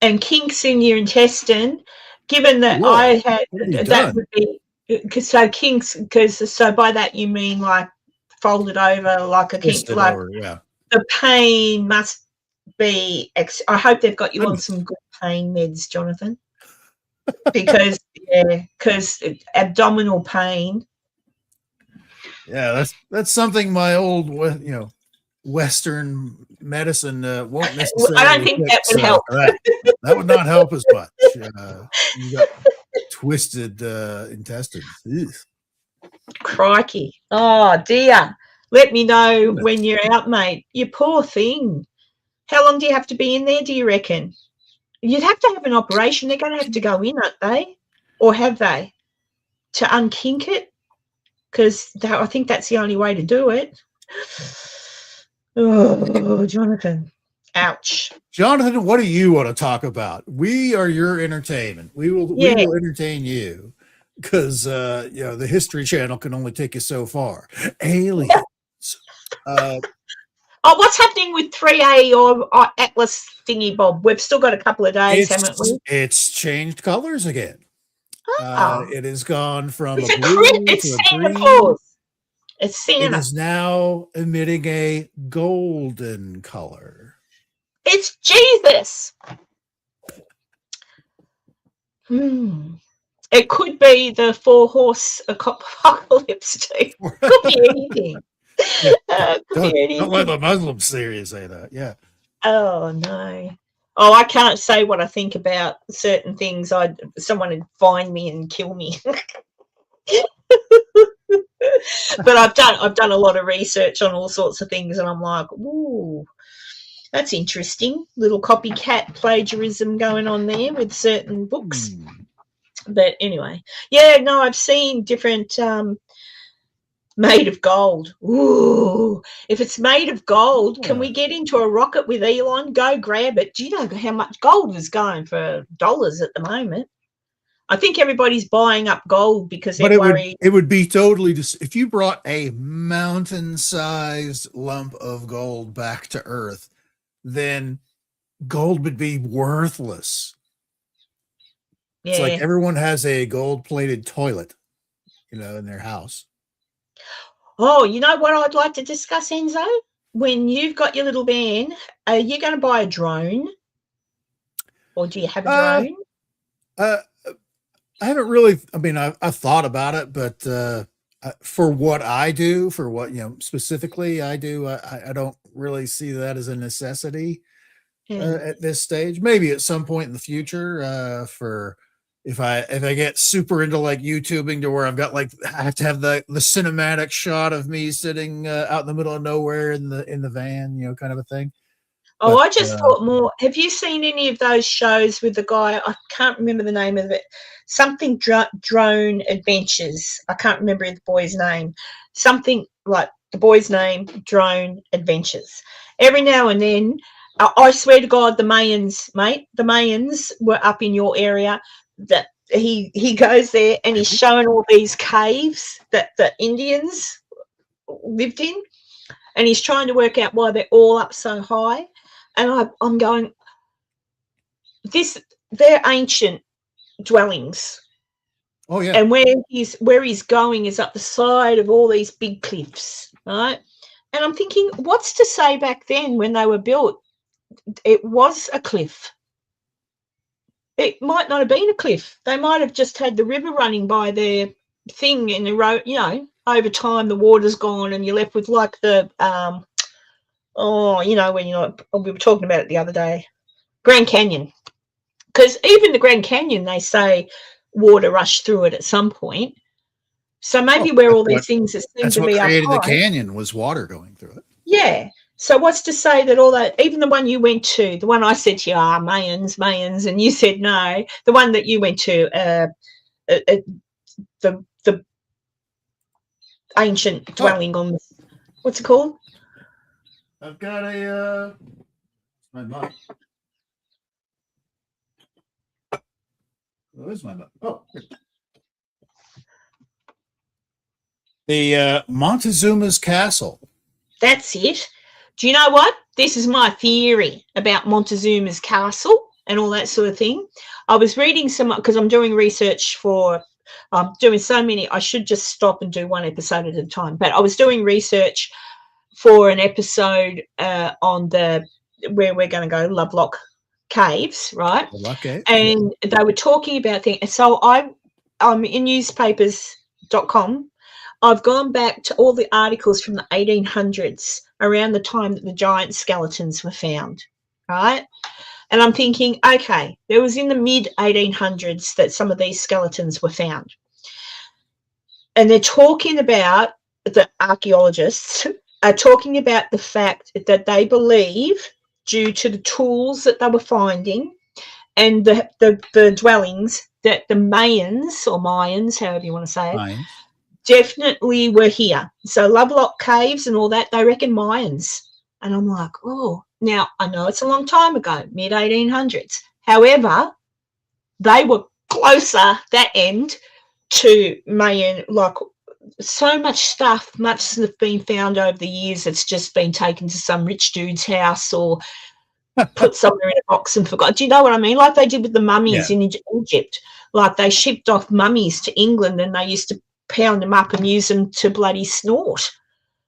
[SPEAKER 1] and kinks in your intestine, given that
[SPEAKER 7] Whoa,
[SPEAKER 1] I had
[SPEAKER 7] what have you
[SPEAKER 1] that
[SPEAKER 7] done?
[SPEAKER 1] would be so kinks, because so by that you mean like folded over like a kink,
[SPEAKER 7] Twisted
[SPEAKER 1] like
[SPEAKER 7] over, yeah.
[SPEAKER 1] the pain must be. I hope they've got you on
[SPEAKER 7] Goodness.
[SPEAKER 1] some good pain meds, Jonathan, because abdominal pain.
[SPEAKER 7] Yeah, that's something my old, Western medicine won't necessarily.
[SPEAKER 1] I don't think that
[SPEAKER 7] fix,
[SPEAKER 1] would help.
[SPEAKER 7] That would not help as much. You got twisted intestines. Ugh.
[SPEAKER 1] Crikey. Oh, dear. Let me know when you're out, mate. You poor thing. How long do you have to be in there, do you reckon? You'd have to have an operation. They're going to have to go in, aren't they? Or have they? To unkink it? Because I think that's the only way to do it. Oh, Jonathan. Ouch.
[SPEAKER 7] Jonathan, what do you want to talk about? We are your entertainment. We will entertain you, because the History Channel can only take you so far. Aliens.
[SPEAKER 1] What's happening with 3A or Atlas thingy bob? We've still got a couple of days, haven't we?
[SPEAKER 7] It's changed colors again. It has gone from
[SPEAKER 1] It's
[SPEAKER 7] a blue to a
[SPEAKER 1] Santa
[SPEAKER 7] green.
[SPEAKER 1] Claus. It's Santa.
[SPEAKER 7] It is now emitting a golden color.
[SPEAKER 1] It's Jesus. It could be the 4-horse apocalypse too. Could be anything.
[SPEAKER 7] Don't let the Muslims say that. Yeah.
[SPEAKER 1] Oh no. Oh, I can't say what I think about certain things. Someone would find me and kill me. But I've done a lot of research on all sorts of things, and I'm like, ooh, that's interesting. Little copycat plagiarism going on there with certain books. But anyway, I've seen different made of gold. Ooh, if it's made of gold, can we get into a rocket with Elon? Go grab it. Do you know how much gold is going for dollars at the moment? I think everybody's buying up gold because they're worried.
[SPEAKER 7] It would be totally if you brought a mountain-sized lump of gold back to Earth, then gold would be worthless. Yeah. It's like everyone has a gold-plated toilet, in their house.
[SPEAKER 1] Oh, you know what I'd like to discuss, Enzo? When you've got your little van, are you going to buy a drone? Or do you have a drone?
[SPEAKER 7] I haven't really, I've thought about it, but for what I do, specifically I do, I don't really see that as a necessity at this stage. Maybe at some point in the future, for if I get super into like YouTubing to where I've got I have to have the cinematic shot of me sitting out in the middle of nowhere in the van, kind of a thing.
[SPEAKER 1] Oh, I just thought more. Have you seen any of those shows with the guy? I can't remember the name of it. Something Drone Adventures. I can't remember the boy's name. Something like the boy's name, Drone Adventures. Every now and then, I swear to God, the Mayans, mate, the Mayans were up in your area. That he goes there and he's showing all these caves that the Indians lived in, and he's trying to work out why they're all up so high. And I'm going, they're ancient dwellings.
[SPEAKER 7] Oh yeah.
[SPEAKER 1] And where he's going is up the side of all these big cliffs, right? And I'm thinking, what's to say back then when they were built, it was a cliff? It might not have been a cliff. They might have just had the river running by their thing in the road. Over time the water's gone, and you're left with like the when we were talking about it the other day, Grand Canyon. Because even the Grand Canyon, they say water rushed through it at some point. So maybe where all these things that seem to be up high.
[SPEAKER 7] That's what created the canyon, was water going through it.
[SPEAKER 1] Yeah. So what's to say that all that, even the one you went to, the one I said to you, Mayans, and you said no, the one that you went to, the ancient dwelling on, what's it called?
[SPEAKER 7] I've got my mug. Where's my mug? Oh, the Montezuma's Castle.
[SPEAKER 1] That's it. Do you know what? This is my theory about Montezuma's Castle, and all that sort of thing. I was reading some, because I'm doing research for, I'm doing so many, I should just stop and do one episode at a time. But I was doing research for an episode on where we're going to go, Lovelock Caves, right?
[SPEAKER 7] Okay.
[SPEAKER 1] And they were talking about things. So I'm in newspapers.com. I've gone back to all the articles from the 1800s, around the time that the giant skeletons were found, right? And I'm thinking, okay, it was in the mid-1800s that some of these skeletons were found. And they're talking about, the archaeologists are talking about the fact that they believe, due to the tools that they were finding and the dwellings, that the Mayans, however you want to say it, definitely were here. So Lovelock Caves and all that, they reckon Mayans. And I'm like, oh, now I know it's a long time ago, mid-1800s. However, they were closer, that end, to Mayan, like so much stuff, much has been found over the years that's just been taken to some rich dude's house or put somewhere in a box and forgot. Do you know what I mean? Like they did with the mummies in Egypt. Like they shipped off mummies to England and they used to pound them up and use them to bloody snort.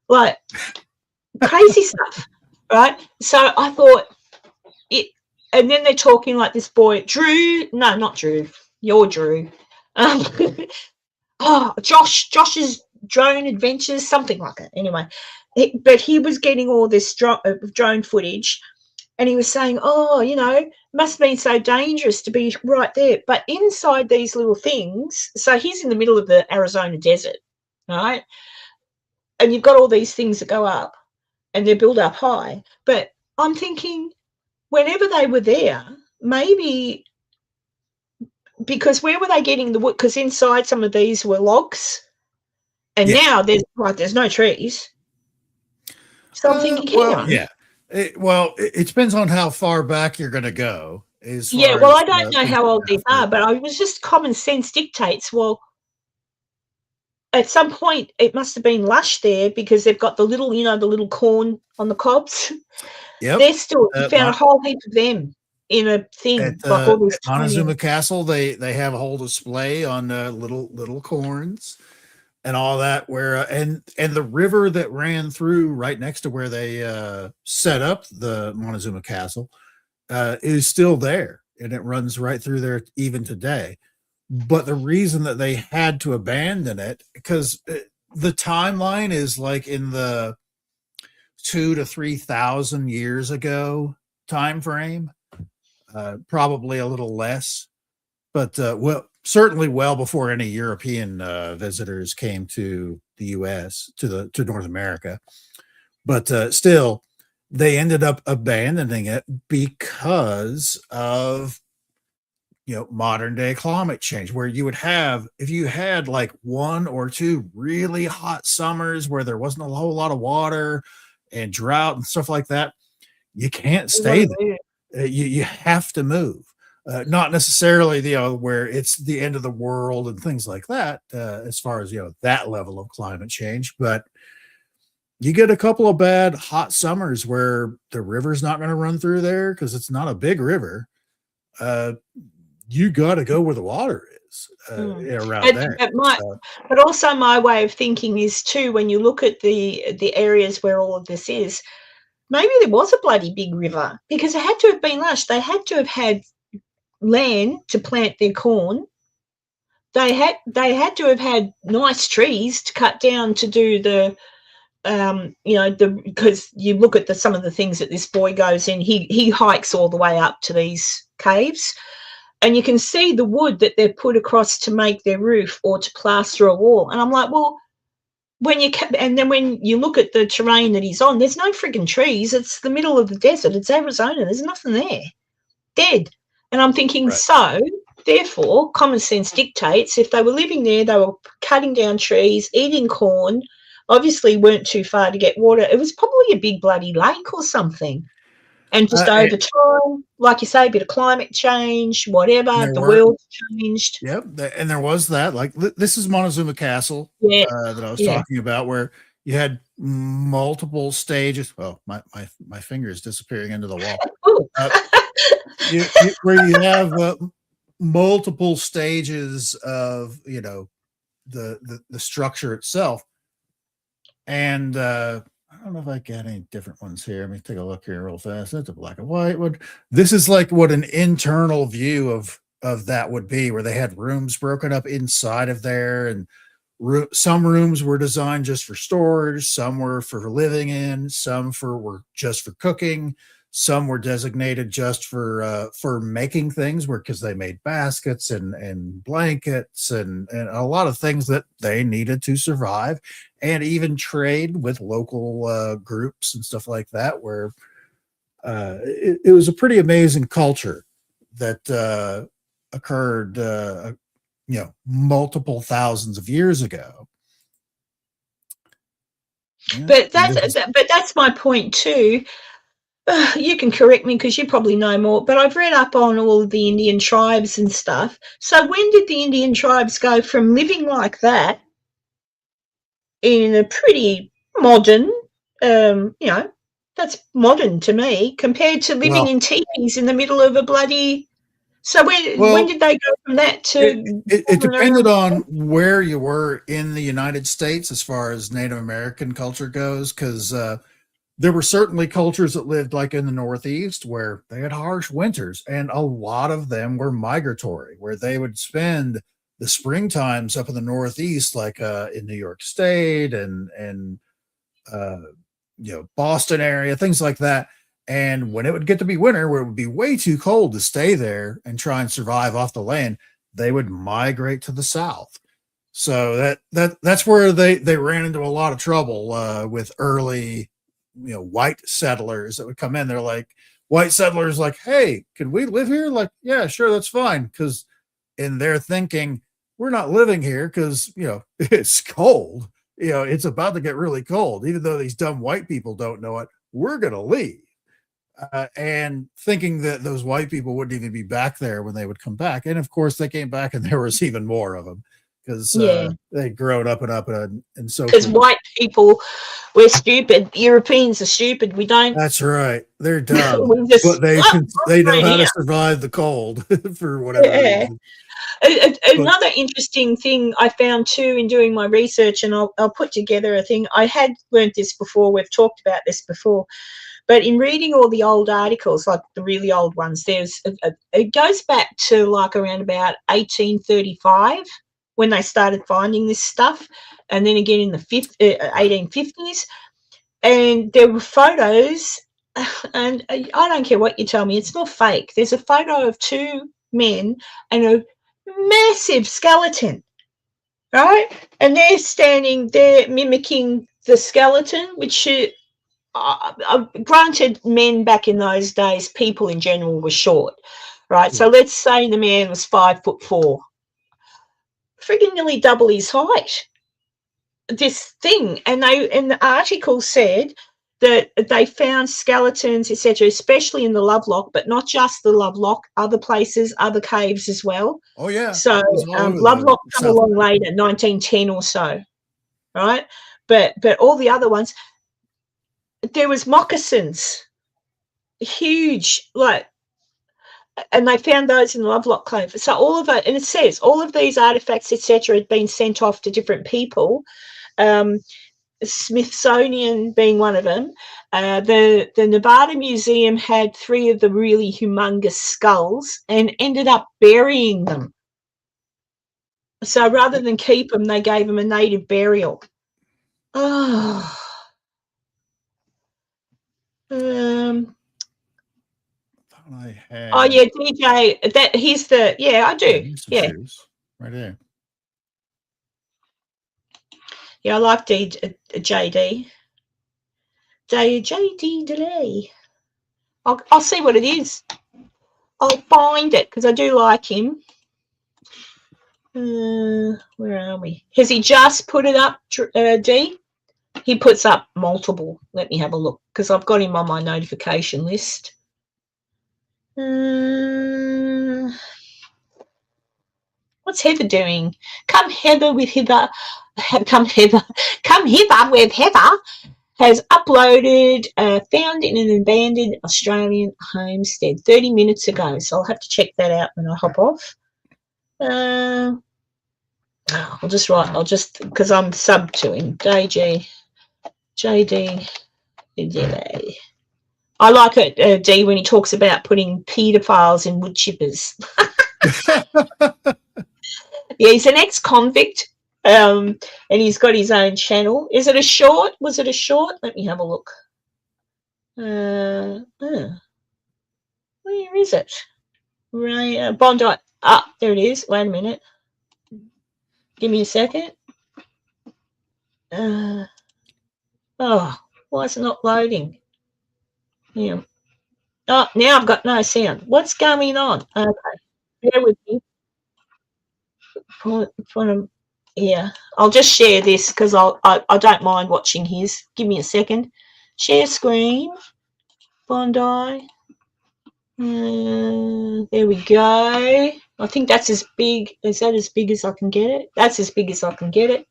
[SPEAKER 1] Like crazy stuff, right? So I thought it, and then they're talking like this boy, Drew. No, not Drew. You're Drew. Josh's drone adventures, something like that. Anyway, but he was getting all this drone footage, and he was saying, "Oh, you know, it must have been so dangerous to be right there." But inside these little things, so he's in the middle of the Arizona desert, right? And you've got all these things that go up, and they're built up high. But I'm thinking, whenever they were there, maybe. Because where were they getting the wood? Because inside some of these were logs, and now there's no trees. So I'm thinking,
[SPEAKER 7] it depends on how far back you're going to go.
[SPEAKER 1] I don't know how old these are, but I was just common sense dictates. Well, at some point it must have been lush there because they've got the little, the little corn on the cobs.
[SPEAKER 7] Yep.
[SPEAKER 1] They're still found a whole heap of them. In a thing
[SPEAKER 7] at Montezuma Castle, they have a whole display on little corns and all that. Where and the river that ran through right next to where they set up the Montezuma Castle is still there, and it runs right through there even today. But the reason that they had to abandon it because the timeline is like in the 2,000 to 3,000 years ago time frame. Probably a little less, but certainly well before any European visitors came to the U.S. to North America. But still, they ended up abandoning it because of modern day climate change, where you would have, if you had like 1 or 2 really hot summers where there wasn't a whole lot of water and drought and stuff like that, you can't stay there. You have to move, not necessarily, where it's the end of the world and things like that, as far as, that level of climate change. But you get a couple of bad hot summers where the river's not going to run through there because it's not a big river. You got to go where the water is around there.
[SPEAKER 1] But also my way of thinking is too, when you look at the areas where all of this is, maybe there was a bloody big river because it had to have been lush. They had to have had land to plant their corn. They had to have had nice trees to cut down to do the, because you look at some of the things that this boy goes in. He hikes all the way up to these caves, and you can see the wood that they've put across to make their roof or to plaster a wall. And I'm like, well. When you look at the terrain that he's on, there's no frigging trees. It's the middle of the desert. It's Arizona. There's nothing there. Dead. And I'm thinking, so therefore, common sense dictates if they were living there, they were cutting down trees, eating corn, obviously weren't too far to get water. It was probably a big bloody lake or something. And just over time, like you say, a bit of climate change, whatever, the world changed.
[SPEAKER 7] Yep, and there was that. Like this is Montezuma Castle that I was talking about, where you had multiple stages. Well, my finger is disappearing into the wall. where you have multiple stages of the structure itself, and I don't know if I got any different ones here. Let me take a look here real fast. That's a black and white one. This is like what an internal view of that would be, where they had rooms broken up inside of there, and some rooms were designed just for storage, some were for living in, some were just for cooking, some were designated just for making things, because they made baskets and blankets and a lot of things that they needed to survive, and even trade with local groups and stuff like that, where it was a pretty amazing culture that occurred multiple thousands of years ago.
[SPEAKER 1] But that's my point too. You can correct me because you probably know more, but I've read up on all of the Indian tribes and stuff. So when did the Indian tribes go from living like that in a pretty modern, that's modern to me, compared to living in teepees in the middle of a bloody... So when did they go from that to...
[SPEAKER 7] It depended on where you were in the United States as far as Native American culture goes, because there were certainly cultures that lived like in the Northeast where they had harsh winters, and a lot of them were migratory, where they would spend the spring times up in the Northeast, like in New York State and Boston area, things like that. And when it would get to be winter, where it would be way too cold to stay there and try and survive off the land, they would migrate to the South. So that's where they ran into a lot of trouble with early, white settlers that would come in. They're like, white settlers like, hey, can we live here? Like, yeah, sure, that's fine. Because in their thinking, we're not living here because, it's cold. It's about to get really cold. Even though these dumb white people don't know it, we're going to leave. And thinking that those white people wouldn't even be back there when they would come back. And of course they came back and there was even more of them because they'd grown up and so
[SPEAKER 1] because white people, we're stupid. Europeans are stupid. We don't...
[SPEAKER 7] That's right. They're dumb. But they know how to survive the cold for whatever reason.
[SPEAKER 1] Another interesting thing I found too in doing my research, and I'll put together a thing. I had learned this before. We've talked about this before. But in reading all the old articles, like the really old ones, it goes back to like around about 1835 when they started finding this stuff, and then again in the 1850s. And there were photos, and I don't care what you tell me, it's not fake. There's a photo of two men and a massive skeleton, right? And they're standing there mimicking the skeleton, which... granted, men back in those days, people in general were short, right? So let's say the man was 5'4", friggin' nearly double his height. This thing, and the article said that they found skeletons, etc., especially in the Lovelock, but not just the Lovelock, other places, other caves as well.
[SPEAKER 7] Oh yeah.
[SPEAKER 1] So Lovelock come along later, 1910 or so, right? But all the other ones. There was moccasins, huge, and they found those in the Lovelock Cave. So all of it, and it says all of these artifacts, etc., had been sent off to different people. Smithsonian being one of them. The Nevada Museum had 3 of the really humongous skulls and ended up burying them. So rather than keep them, they gave them a native burial. Oh. Oh yeah, DJ. That he's the I do. Yeah,
[SPEAKER 7] right there.
[SPEAKER 1] Yeah, I like JD. JD Delay. I'll see what it is. I'll find it because I do like him. Where are we? Has he just put it up, D? He puts up multiple. Let me have a look because I've got him on my notification list. What's Heather doing? Come Heather with Heather. Come Heather. Come hither with Heather. has uploaded found in an abandoned Australian homestead 30 minutes ago. So I'll have to check that out when I hop off. I'll just, because I'm sub to him, JD. Yeah. I like it, D, when he talks about putting paedophiles in wood chippers. Yeah, he's an ex-convict, and he's got his own channel. Is it a short? Was it a short? Let me have a look. Where is it? Right, Bondi. Ah, there it is. Wait a minute. Give me a second. Oh, why is it not loading? Yeah. Oh, now I've got no sound. What's going on? Okay, bear with me. Yeah, I'll just share this because I don't mind watching his. Give me a second. Share screen. Bondi. There we go. I think that's as big. Is that as big as I can get it? That's as big as I can get it.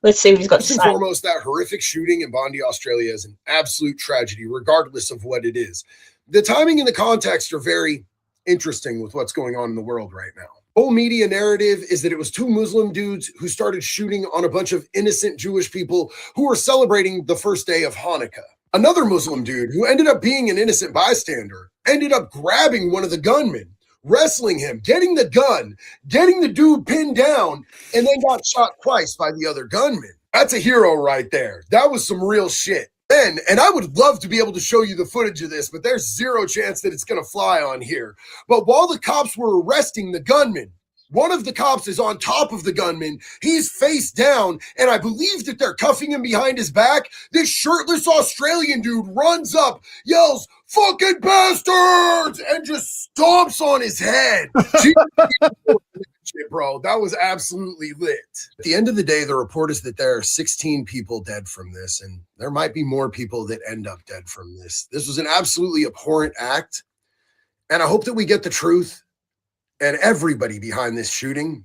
[SPEAKER 1] Let's see what he's got to say.
[SPEAKER 9] First and foremost, that horrific shooting in Bondi, Australia is an absolute tragedy, regardless of what it is. The timing and the context are very interesting with what's going on in the world right now. Whole media narrative is that it was two Muslim dudes who started shooting on a bunch of innocent Jewish people who were celebrating the first day of Hanukkah. Another Muslim dude who ended up being an innocent bystander ended up grabbing one of the gunmen, wrestling him, getting the gun, getting the dude pinned down, and then got shot twice by the other gunman. That's a hero right there. That was some real shit. And I would love to be able to show you the footage of this, but there's zero chance that it's going to fly on here. But while the cops were arresting the gunman, one of the cops is on top of the gunman. He's face down, and I believe that they're cuffing him behind his back. This shirtless Australian dude runs up, yells, "Fucking bastards!" and just stomps on his head. Shit, bro, that was absolutely lit. At the end of the day, the report is that there are 16 people dead from this, and there might be more people that end up dead from this. This was an absolutely abhorrent act, and I hope that we get the truth, and everybody behind this shooting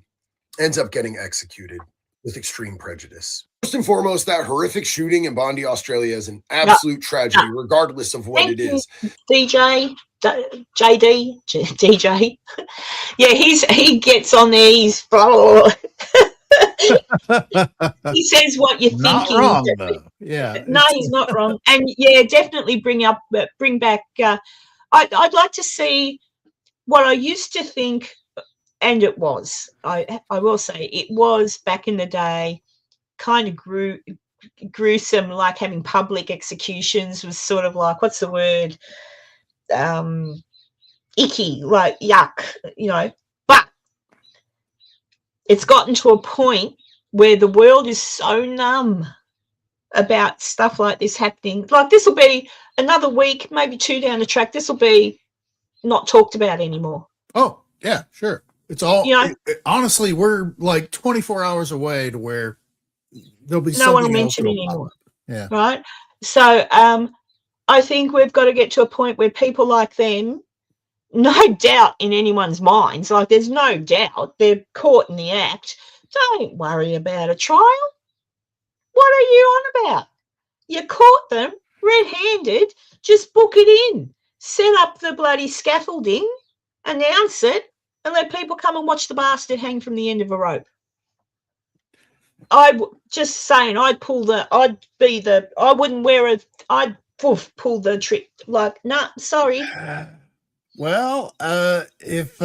[SPEAKER 9] ends up getting executed with extreme prejudice. First and foremost, that horrific shooting in Bondi, Australia is an absolute tragedy, regardless of what it is.
[SPEAKER 1] DJ. DJ. Yeah, he gets on there. He's he says what you're
[SPEAKER 7] Not
[SPEAKER 1] thinking.
[SPEAKER 7] wrong, though. Yeah.
[SPEAKER 1] No, he's not wrong. And yeah, definitely bring back. I'd like to see what I used to think, and it was. I will say it was back in the day, kind of gruesome, like having public executions was sort of like, what's the word? Icky, like yuck, but it's gotten to a point where the world is so numb about stuff like this happening. Like, this will be another week, maybe 2 down the track, this will be not talked about anymore.
[SPEAKER 7] Oh yeah, sure. It's all, honestly, we're like 24 hours away to where there'll be
[SPEAKER 1] no one will mention it anymore. Yeah, right. So I think we've got to get to a point where people like them, no doubt in anyone's minds, like there's no doubt they're caught in the act. Don't worry about a trial. What are you on about? You caught them red-handed, just book it in. Set up the bloody scaffolding, announce it, and let people come and watch the bastard hang from the end of a rope. I'd pull the trick. Like, nah, sorry.
[SPEAKER 7] Well, if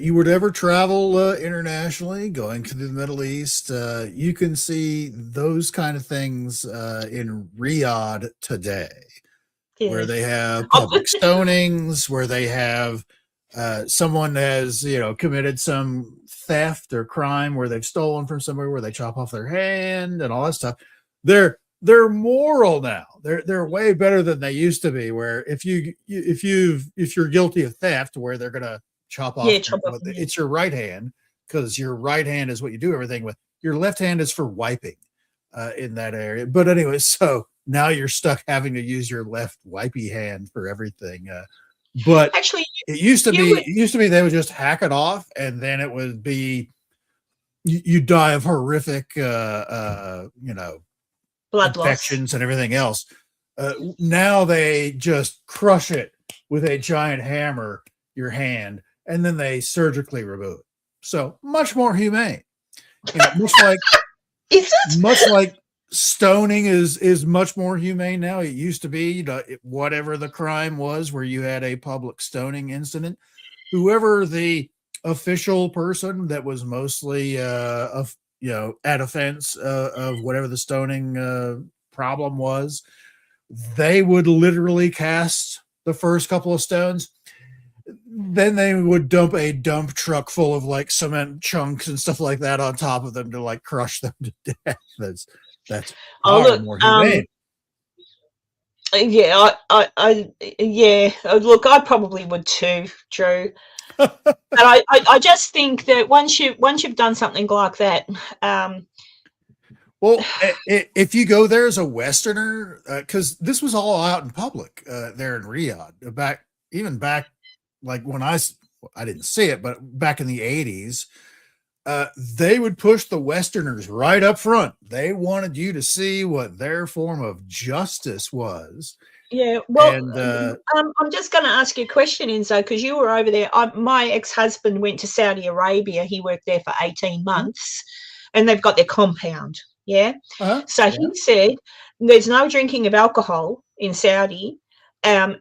[SPEAKER 7] you were to ever travel internationally, going to the Middle East, you can see those kind of things in Riyadh today, where they have public stonings, where they have someone has, committed some theft or crime where they've stolen from somewhere, where they chop off their hand and all that stuff. They're moral now. They're way better than they used to be. Where if you're guilty of theft, where they're gonna chop off, it's your right hand, because your right hand is what you do everything with. Your left hand is for wiping in that area. But anyway, so now you're stuck having to use your left wipey hand for everything. But
[SPEAKER 1] actually,
[SPEAKER 7] it used to be they would just hack it off, and then it would be you die of horrific
[SPEAKER 1] blood loss.
[SPEAKER 7] infections and everything else. Now they just crush it with a giant hammer, your hand, and then they surgically remove it. So much more humane. You know, much like stoning is much more humane now. It used to be, you know, whatever the crime was where you had a public stoning incident, whoever the official person that was mostly of, you know, at offense of whatever the stoning problem was, they would literally cast the first couple of stones. Then they would dump a dump truck full of like cement chunks and stuff like that on top of them to like crush them to death. That's more humane.
[SPEAKER 1] Yeah, look, I probably would too, Drew. But I just think that once you've done something like that,
[SPEAKER 7] well, if you go there as a Westerner, because this was all out in public there in Riyadh, back like when I didn't see it, but back in the 80s, they would push the Westerners right up front. They wanted you to see what their form of justice was.
[SPEAKER 1] Yeah, well,
[SPEAKER 7] and,
[SPEAKER 1] I'm just going to ask you a question, Enzo, because you were over there. My ex-husband went to Saudi Arabia. He worked there for 18 months, and they've got their compound, yeah? So he said there's no drinking of alcohol in Saudi, and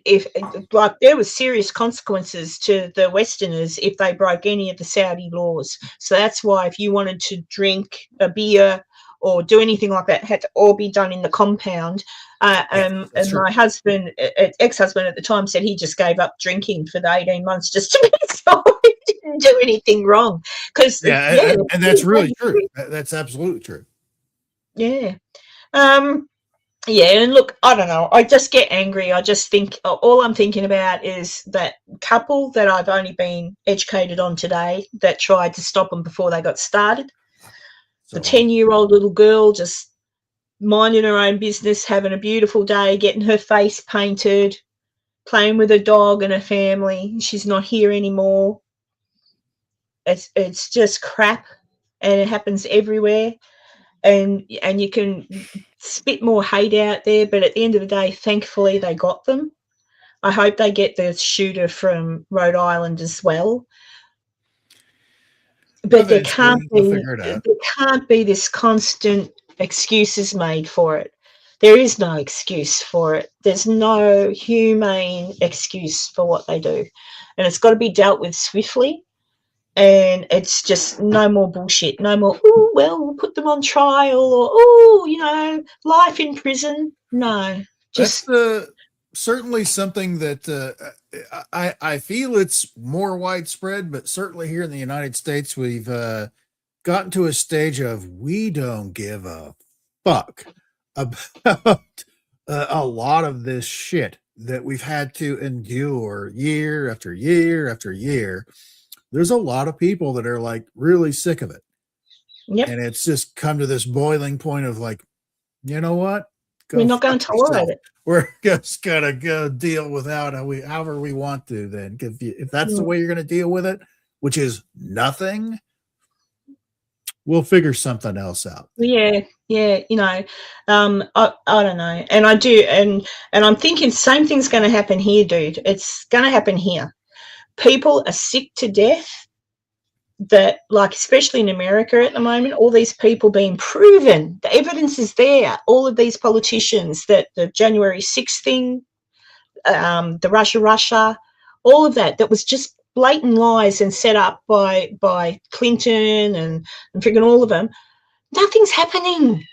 [SPEAKER 1] if like there was serious consequences to the Westerners if they broke any of the Saudi laws. So that's why if you wanted to drink a beer or do anything like that, it had to all be done in the compound. And my husband, ex-husband at the time, said he just gave up drinking for the 18 months just to make sure he didn't do anything wrong.
[SPEAKER 7] And that's really true. That's absolutely true.
[SPEAKER 1] Yeah. Yeah, and look, I don't know. I just get angry. I just think all I'm thinking about is that couple that I've only been educated on today that tried to stop them before they got started. The 10-year-old little girl just minding her own business, having a beautiful day, getting her face painted, playing with her dog and her family. She's not here anymore. It's just crap, and it happens everywhere. And you can spit more hate out there, but at the end of the day, thankfully they got them. I hope they get the shooter from Rhode Island as well. But there can't be this constant excuses made for it. There is no excuse for it. There's no humane excuse for what they do, and it's got to be dealt with swiftly. And it's just no more bullshit, no more, oh, well, we'll put them on trial, or, oh, you know, life in prison. No, just.
[SPEAKER 7] That's certainly something that I feel it's more widespread, but certainly here in the United States, we've gotten to a stage of we don't give a fuck about a lot of this shit that we've had to endure year after year after year. There's a lot of people that are like really sick of it.
[SPEAKER 1] Yep.
[SPEAKER 7] And it's just come to this boiling point of like, you know what?
[SPEAKER 1] We're not going to tolerate it.
[SPEAKER 7] We're just going to go deal with however we want to then. If that's the way you're going to deal with it, which is nothing, we'll figure something else out.
[SPEAKER 1] Yeah. You know, I don't know. And I do. And I'm thinking same thing's going to happen here, dude. It's going to happen here. People are sick to death that, like, especially in America at the moment, all these people being proven, the evidence is there, all of these politicians, that the January 6th thing, the Russia, all of that was just blatant lies and set up by Clinton and freaking all of them. Nothing's happening.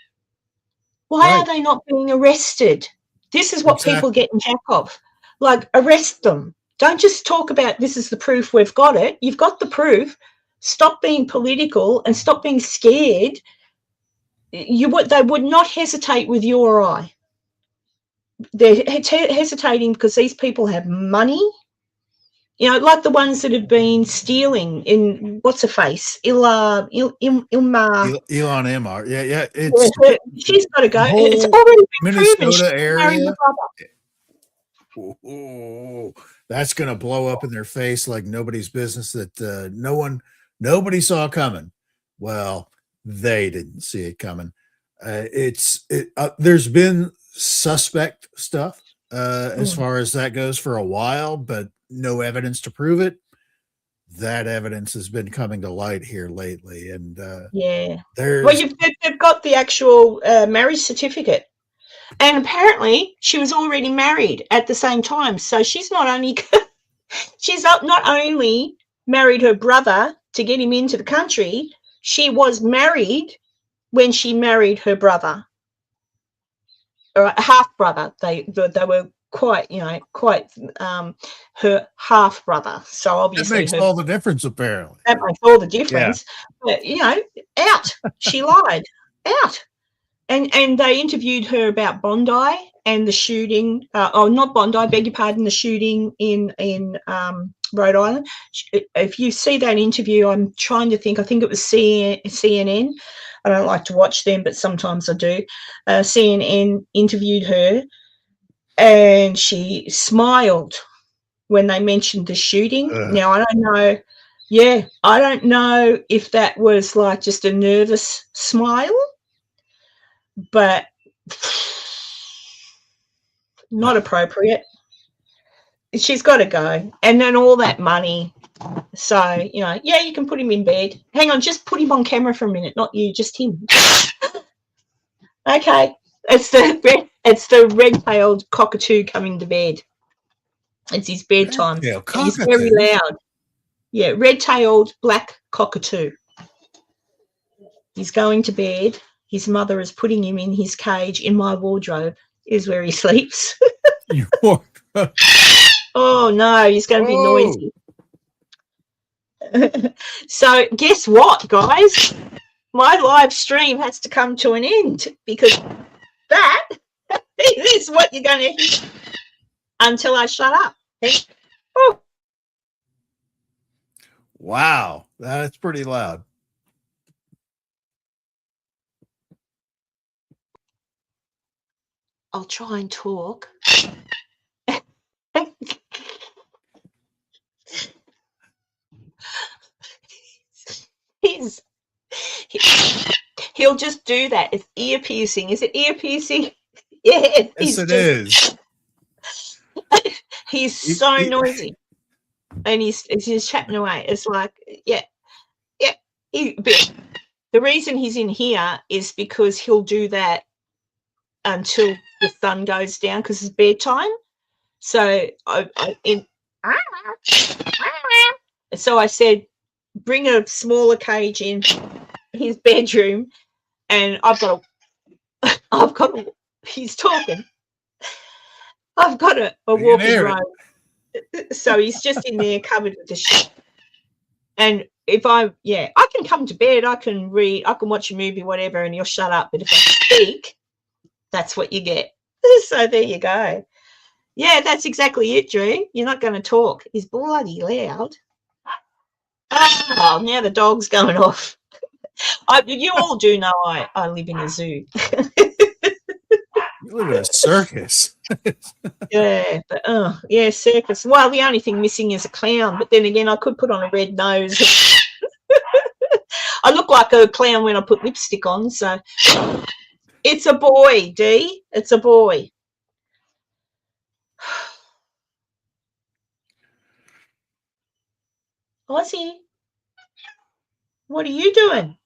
[SPEAKER 1] Why are they not being arrested? This is what people get in jack of. Like, arrest them. Don't just talk about this is the proof, we've got it. You've got the proof. Stop being political and stop being scared. They would not hesitate with you or I. They're hesitating because these people have money. You know, like the ones that have been stealing in, what's her face? Ilma.
[SPEAKER 7] Elon Emmer. Yeah.
[SPEAKER 1] She's got to go. It's already been
[SPEAKER 7] Minnesota
[SPEAKER 1] proven.
[SPEAKER 7] area. Oh, that's going to blow up in their face like nobody's business that nobody saw coming. Well, they didn't see it coming. There's been suspect stuff as
[SPEAKER 1] Mm.
[SPEAKER 7] far as that goes for a while, but no evidence to prove it. That evidence has been coming to light here lately, and
[SPEAKER 1] Yeah.
[SPEAKER 7] there's
[SPEAKER 1] Well, they've got the actual marriage certificate, and apparently she was already married at the same time. So she's not only not only married her brother to get him into the country, she was married when she married her brother, or half brother. They were quite her half brother. So
[SPEAKER 7] that
[SPEAKER 1] obviously
[SPEAKER 7] makes all the difference, apparently.
[SPEAKER 1] that makes all the difference. But out. She lied. Out. And they interviewed her about Bondi and the shooting. Not Bondi, I beg your pardon, the shooting in Rhode Island. If you see that interview, I'm trying to think. I think it was CNN. I don't like to watch them, but sometimes I do. CNN interviewed her, and she smiled when they mentioned the shooting. Now, I don't know. Yeah, I don't know if that was like just a nervous smile, but not appropriate. She's got to go. And then all that money. So, yeah, you can put him in bed. Hang on, just put him on camera for a minute. Not you, just him. Okay. It's the red-tailed cockatoo coming to bed. It's his bedtime. He's very loud. Yeah, red-tailed black cockatoo. He's going to bed. His mother is putting him in his cage in my wardrobe, is where he sleeps. Oh, no, he's going to be noisy. So guess what, guys? My live stream has to come to an end because that is what you're going to hear until I shut up. Oh.
[SPEAKER 7] Wow, that's pretty loud.
[SPEAKER 1] I'll try and talk. He'll just do that. It's ear piercing. Is it ear piercing? Yeah.
[SPEAKER 7] Yes, it is.
[SPEAKER 1] He's so noisy. And he's just chatting away. It's like, yeah. But the reason he's in here is because he'll do that until the sun goes down because it's bedtime. So so I said, bring a smaller cage in his bedroom, and he's talking. I've got a walking robe. So he's just in there covered with the shit. And if I can come to bed, I can read, I can watch a movie, whatever, and you'll shut up. But if I speak, that's what you get. So there you go. Yeah, that's exactly it, Drew. You're not going to talk. He's bloody loud. Oh, now the dog's going off. You all do know I live in a zoo.
[SPEAKER 7] You live in a circus.
[SPEAKER 1] Yeah, but circus. Well, the only thing missing is a clown, but then again, I could put on a red nose. I look like a clown when I put lipstick on, so it's a boy, Dee. It's a boy. Ozzy, what are you doing?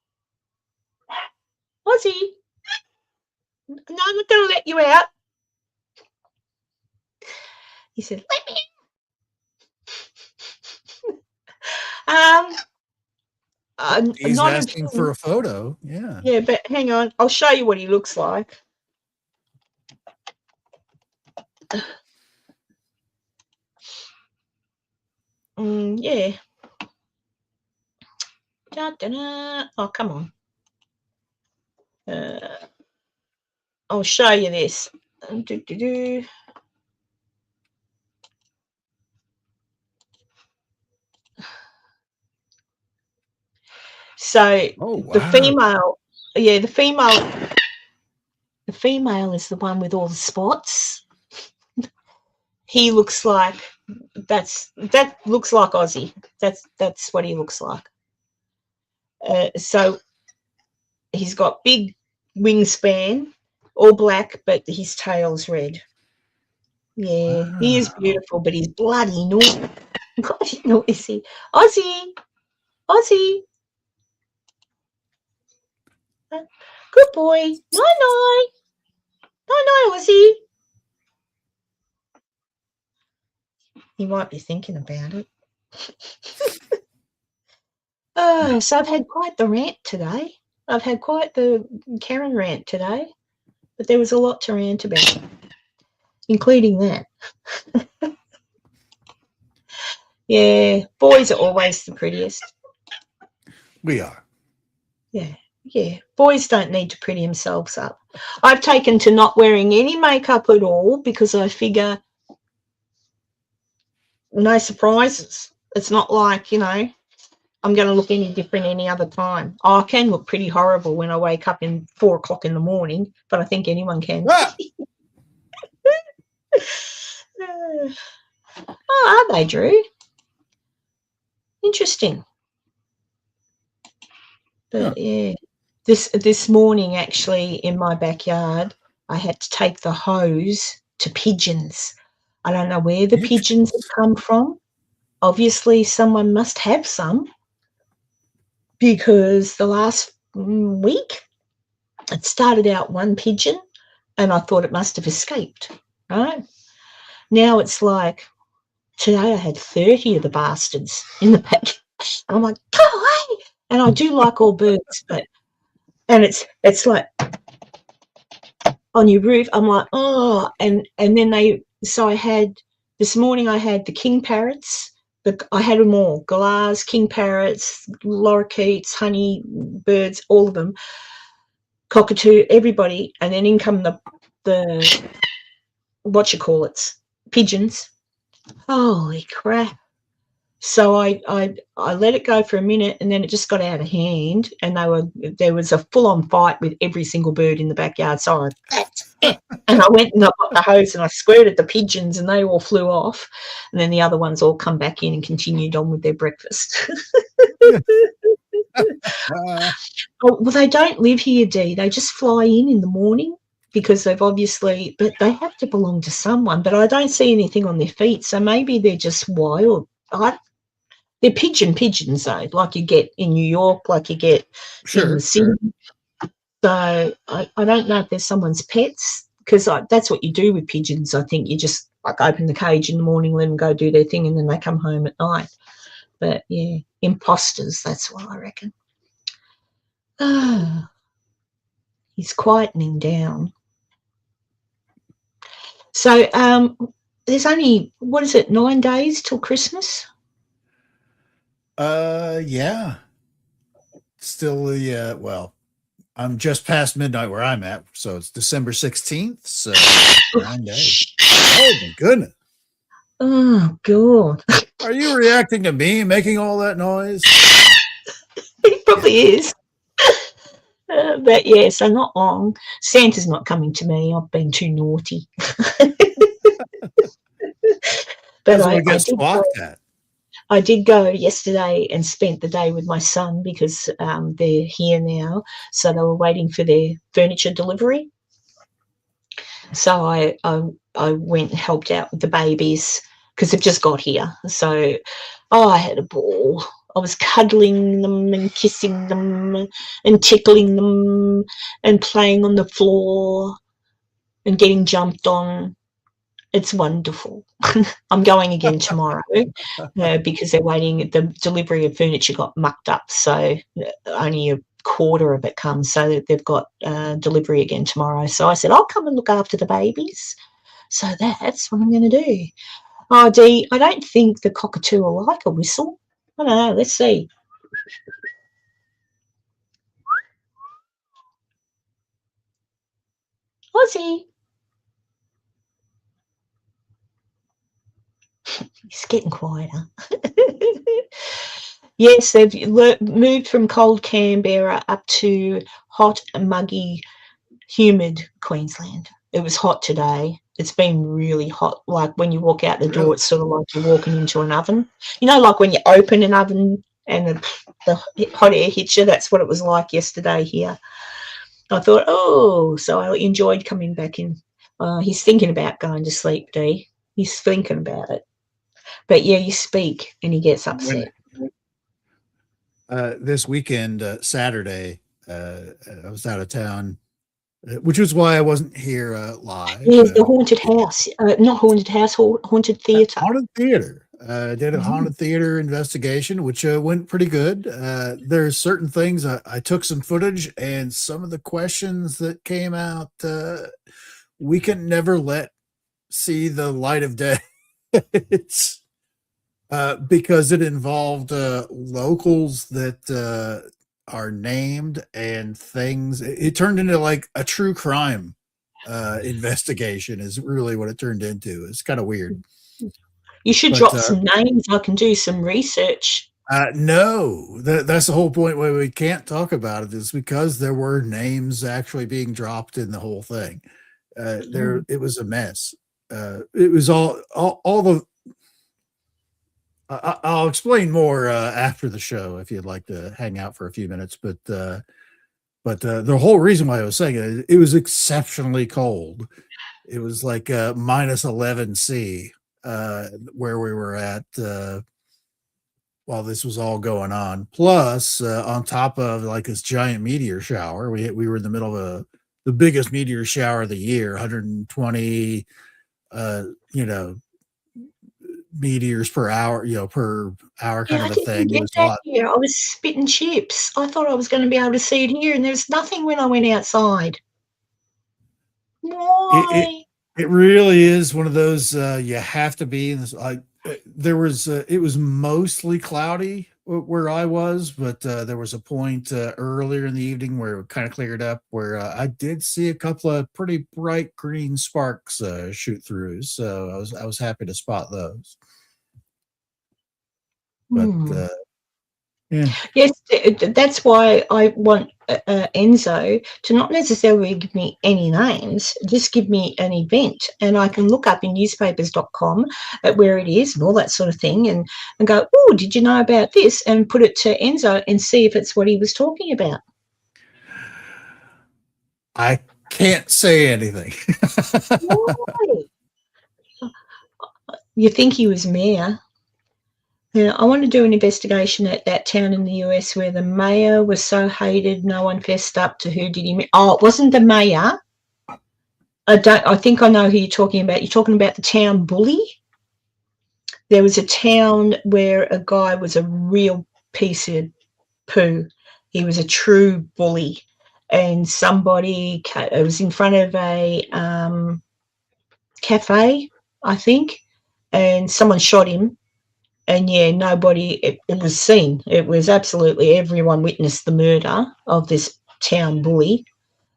[SPEAKER 1] Ozzy, no, I'm not going to let you out. He said, let me in.
[SPEAKER 7] He's not asking for a photo. Yeah.
[SPEAKER 1] Yeah, but hang on. I'll show you what he looks like. Yeah. Da-da-da. Oh, come on. I'll show you this. So the female is the one with all the spots. He looks like that looks like Ozzy. That's what he looks like. So he's got big wingspan, all black, but his tail's red. Yeah, he is beautiful, but he's bloody noisy. Bloody noisy. Ozzy, Ozzy. Good boy. No, Ozzy. He might be thinking about it. So I've had quite the rant today. I've had quite the Karen rant today, but there was a lot to rant about, including that. Yeah, boys are always the prettiest.
[SPEAKER 7] We are.
[SPEAKER 1] Yeah. Boys don't need to pretty themselves up. I've taken to not wearing any makeup at all because I figure no surprises. It's not like, I'm going to look any different any other time. I can look pretty horrible when I wake up in 4 o'clock in the morning, but I think anyone can.
[SPEAKER 7] Ah!
[SPEAKER 1] Oh, are they, Drew? Interesting. But yeah, this morning actually in my backyard, I had to take the hose to pigeons. I don't know where the pigeons have come from. Obviously, someone must have some because the last week it started out one pigeon and I thought it must have escaped, right? Now it's like today I had 30 of the bastards in the backyard. I'm like, go away. And I do like all birds, and it's like on your roof. I'm like, oh, and then this morning I had the king parrots. I had them all, galahs, king parrots, lorikeets, honey birds, all of them, cockatoo, everybody, and then in come the pigeons. Holy crap. So I let it go for a minute and then it just got out of hand and there was a full-on fight with every single bird in the backyard. So that's it. And I went and I got the hose and I squirted the pigeons and they all flew off. And then the other ones all come back in and continued on with their breakfast. Well, they don't live here, Dee. They just fly in the morning because but they have to belong to someone. But I don't see anything on their feet, so maybe they're just wild. They're pigeons, though, like you get in New York, like you get in the city. Sure. So I don't know if there's someone's pets because that's what you do with pigeons. I think you just open the cage in the morning, let them go do their thing, and then they come home at night. But, yeah, imposters, that's what I reckon. He's quietening down. So there's only, 9 days till Christmas?
[SPEAKER 7] Yeah. Still I'm just past midnight where I'm at, so it's December 16th, so 9 days. Oh my goodness.
[SPEAKER 1] Oh God.
[SPEAKER 7] Are you reacting to me making all that noise?
[SPEAKER 1] He probably is. But yeah, so not long. Santa's not coming to me. I've been too naughty. But I did go yesterday and spent the day with my son because they're here now. So they were waiting for their furniture delivery. So I went and helped out with the babies because they've just got here. So I had a ball. I was cuddling them and kissing them and tickling them and playing on the floor and getting jumped on. It's wonderful. I'm going again tomorrow because they're waiting. The delivery of furniture got mucked up, so only a quarter of it comes. So they've got delivery again tomorrow. So I said, I'll come and look after the babies. So that's what I'm going to do. Oh, Dee, I don't think the cockatoo will like a whistle. I don't know. Let's see. Ozzy. He's getting quieter. Yes, they've moved from cold Canberra up to hot, muggy, humid Queensland. It was hot today. It's been really hot. Like when you walk out the door, it's sort of like you're walking into an oven. You know, like when you open an oven and the hot air hits you, that's what it was like yesterday here. I thought, oh, so I enjoyed coming back in. He's thinking about going to sleep, Dee. He's thinking about it. But yeah, you speak and he gets upset.
[SPEAKER 7] This weekend, Saturday, I was out of town, which was why I wasn't here live.
[SPEAKER 1] Yeah, the haunted house. Not haunted house, haunted theatre.
[SPEAKER 7] Haunted theater. Did a haunted theater investigation, which went pretty good. There's certain things I took some footage, and some of the questions that came out, we can never let see the light of day. It's because it involved locals that are named and things. It turned into like a true crime investigation is really what it turned into. It's kind of weird.
[SPEAKER 1] You should drop some names. I can do some research.
[SPEAKER 7] No, that's the whole point why we can't talk about it, is because there were names actually being dropped in the whole thing. It was a mess. It was all the. I'll explain more after the show if you'd like to hang out for a few minutes. But the whole reason why I was saying it was exceptionally cold. It was like minus 11 C where we were at while this was all going on. Plus, on top of like this giant meteor shower, we were in the middle of the biggest meteor shower of the year, 120, meteors per hour, per hour kind of a thing. It was a lot.
[SPEAKER 1] I was spitting chips. I thought I was going to be able to see it here, and there's nothing when I went outside. Why?
[SPEAKER 7] It really is one of those you have to be in this. There was it was mostly cloudy where I was, but there was a point earlier in the evening where it kind of cleared up, where I did see a couple of pretty bright green sparks shoot through. So I was happy to spot those. But yeah.
[SPEAKER 1] Yes, that's why I want Enzo to not necessarily give me any names, just give me an event, and I can look up in newspapers.com at where it is and all that sort of thing, and go, oh, did you know about this? And put it to Enzo and see if it's what he was talking about.
[SPEAKER 7] I can't say anything.
[SPEAKER 1] Why? You think he was mayor? Yeah, I want to do an investigation at that town in the US where the mayor was so hated, no one fessed up to who did he. Oh, it wasn't the mayor. I think I know who you're talking about. You're talking about the town bully. There was a town where a guy was a real piece of poo. He was a true bully, and somebody, it was in front of a cafe, I think, and someone shot him. And yeah, nobody, it was seen. It was absolutely, everyone witnessed the murder of this town bully.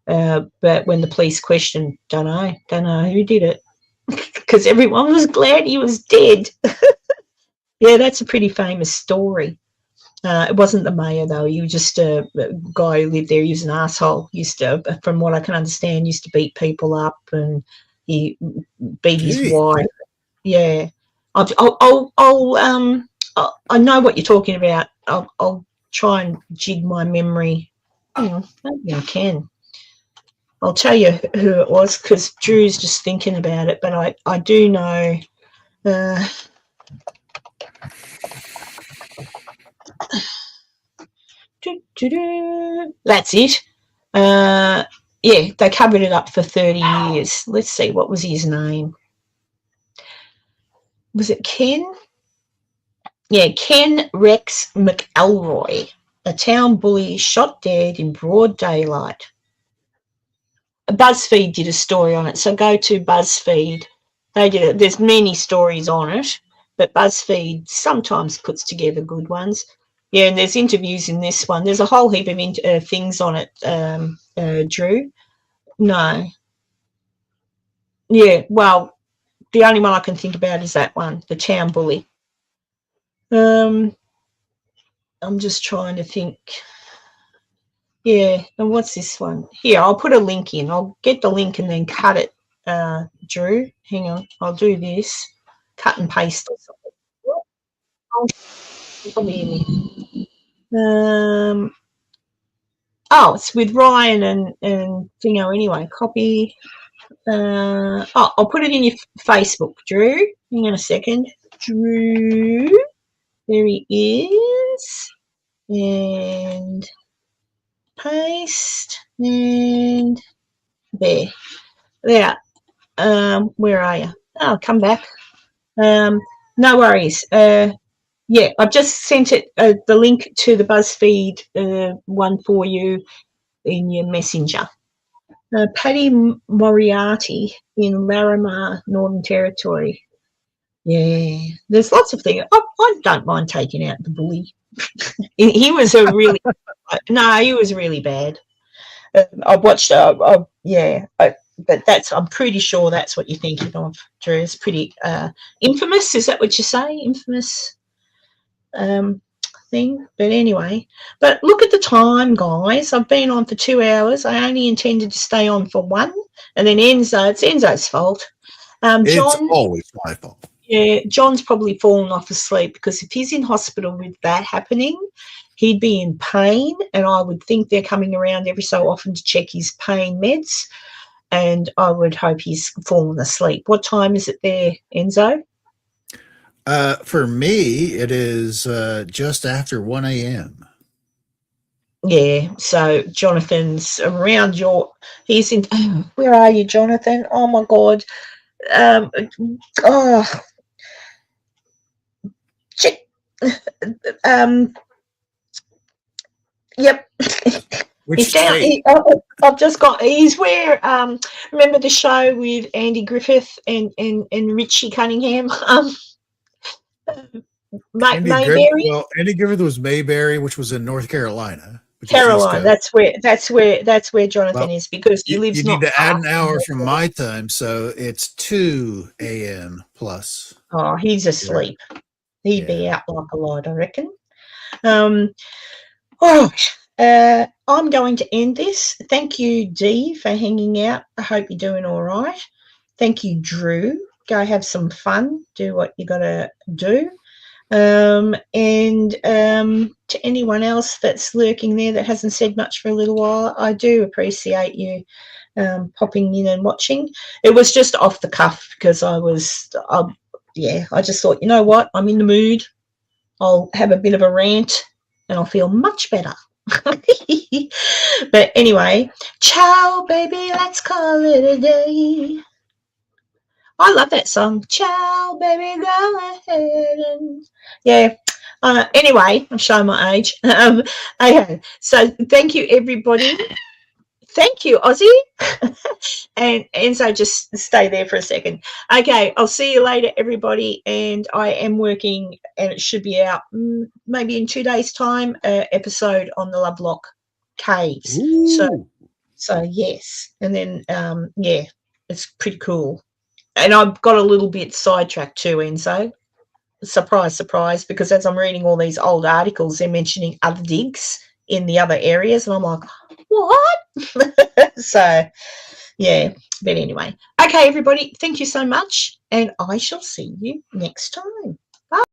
[SPEAKER 1] But when the police questioned, don't know who did it, because everyone was glad he was dead. Yeah, that's a pretty famous story. It wasn't the mayor, though. He was just a guy who lived there. He was an asshole. Used to, from what I can understand, used to beat people up, and he beat his wife. Yeah. I know what you're talking about. I'll try and jig my memory. Maybe I can. I'll tell you who it was, because Drew's just thinking about it, but I do know. That's it. Yeah, they covered it up for 30 years. Let's see, what was his name? Was it Ken? Yeah, Ken Rex McElroy, a town bully shot dead in broad daylight. BuzzFeed did a story on it, so go to BuzzFeed. They did it. There's many stories on it, but BuzzFeed sometimes puts together good ones. Yeah, and there's interviews in this one. There's a whole heap of things on it, Drew. No. Yeah, well, the only one I can think about is that one, the town bully. I'm just trying to think. Yeah, and what's this one? Here, I'll put a link in. I'll get the link and then cut it, Drew. Hang on, I'll do this. Cut and paste or something. Oh, it's with Ryan and Thingo anyway. Copy. I'll put it in your Facebook, Drew. Hang on a second. Drew. There he is. And paste. And there. There. Where are you? Oh, come back. No worries. Yeah, I've just sent it the link to the BuzzFeed one for you in your messenger. Paddy Moriarty in Larimar, Northern Territory. Yeah, there's lots of things. I don't mind taking out the bully. He was a really no, he was really bad. I watched. But I'm pretty sure that's what you're thinking of, Drew. It's pretty infamous. Is that what you say? Infamous thing. But anyway, but look at the time, guys. I've been on for 2 hours. I only intended to stay on for 1, and then it's Enzo's fault. John,
[SPEAKER 7] it's always my fault.
[SPEAKER 1] Yeah, John's probably fallen off asleep because if he's in hospital with that happening, he'd be in pain, and I would think they're coming around every so often to check his pain meds, and I would hope he's fallen asleep. What time is it there, Enzo?
[SPEAKER 7] For me, it is just after 1 a.m.
[SPEAKER 1] Yeah, so Jonathan's around he's in, where are you, Jonathan? Oh, my God. Yep.
[SPEAKER 7] Which state?
[SPEAKER 1] I've just got. He's where. Remember the show with Andy Griffith and Richie Cunningham. Mayberry.
[SPEAKER 7] Well, Andy Griffith was Mayberry, which was in North Carolina.
[SPEAKER 1] Carolina. That's where Jonathan is, because he lives.
[SPEAKER 7] You need to add an hour from my time, so it's 2 a.m. plus.
[SPEAKER 1] Oh, he's asleep. He'd be out like a light, I reckon. I'm going to end this. Thank you, Dee, for hanging out. I hope you're doing all right. Thank you, Drew. Go have some fun. Do what you got to do. And to anyone else that's lurking there that hasn't said much for a little while, I do appreciate you popping in and watching. It was just off the cuff because I just thought, you know what, I'm in the mood. I'll have a bit of a rant and I'll feel much better. But anyway, ciao, baby, let's call it a day. I love that song. Ciao, baby, go ahead. And yeah. Anyway, I'm showing my age. Okay. So thank you, everybody. Thank you, Ozzy. and so just stay there for a second. Okay, I'll see you later, everybody. And I am working, and it should be out maybe in 2 days' time, episode on the Lovelock Caves.
[SPEAKER 9] Ooh.
[SPEAKER 1] So yes. And then, it's pretty cool. And I've got a little bit sidetracked too, Enzo. Surprise, surprise, because as I'm reading all these old articles, they're mentioning other digs in the other areas, and I'm like, what? So, yeah. But anyway. Okay, everybody, thank you so much, and I shall see you next time. Bye.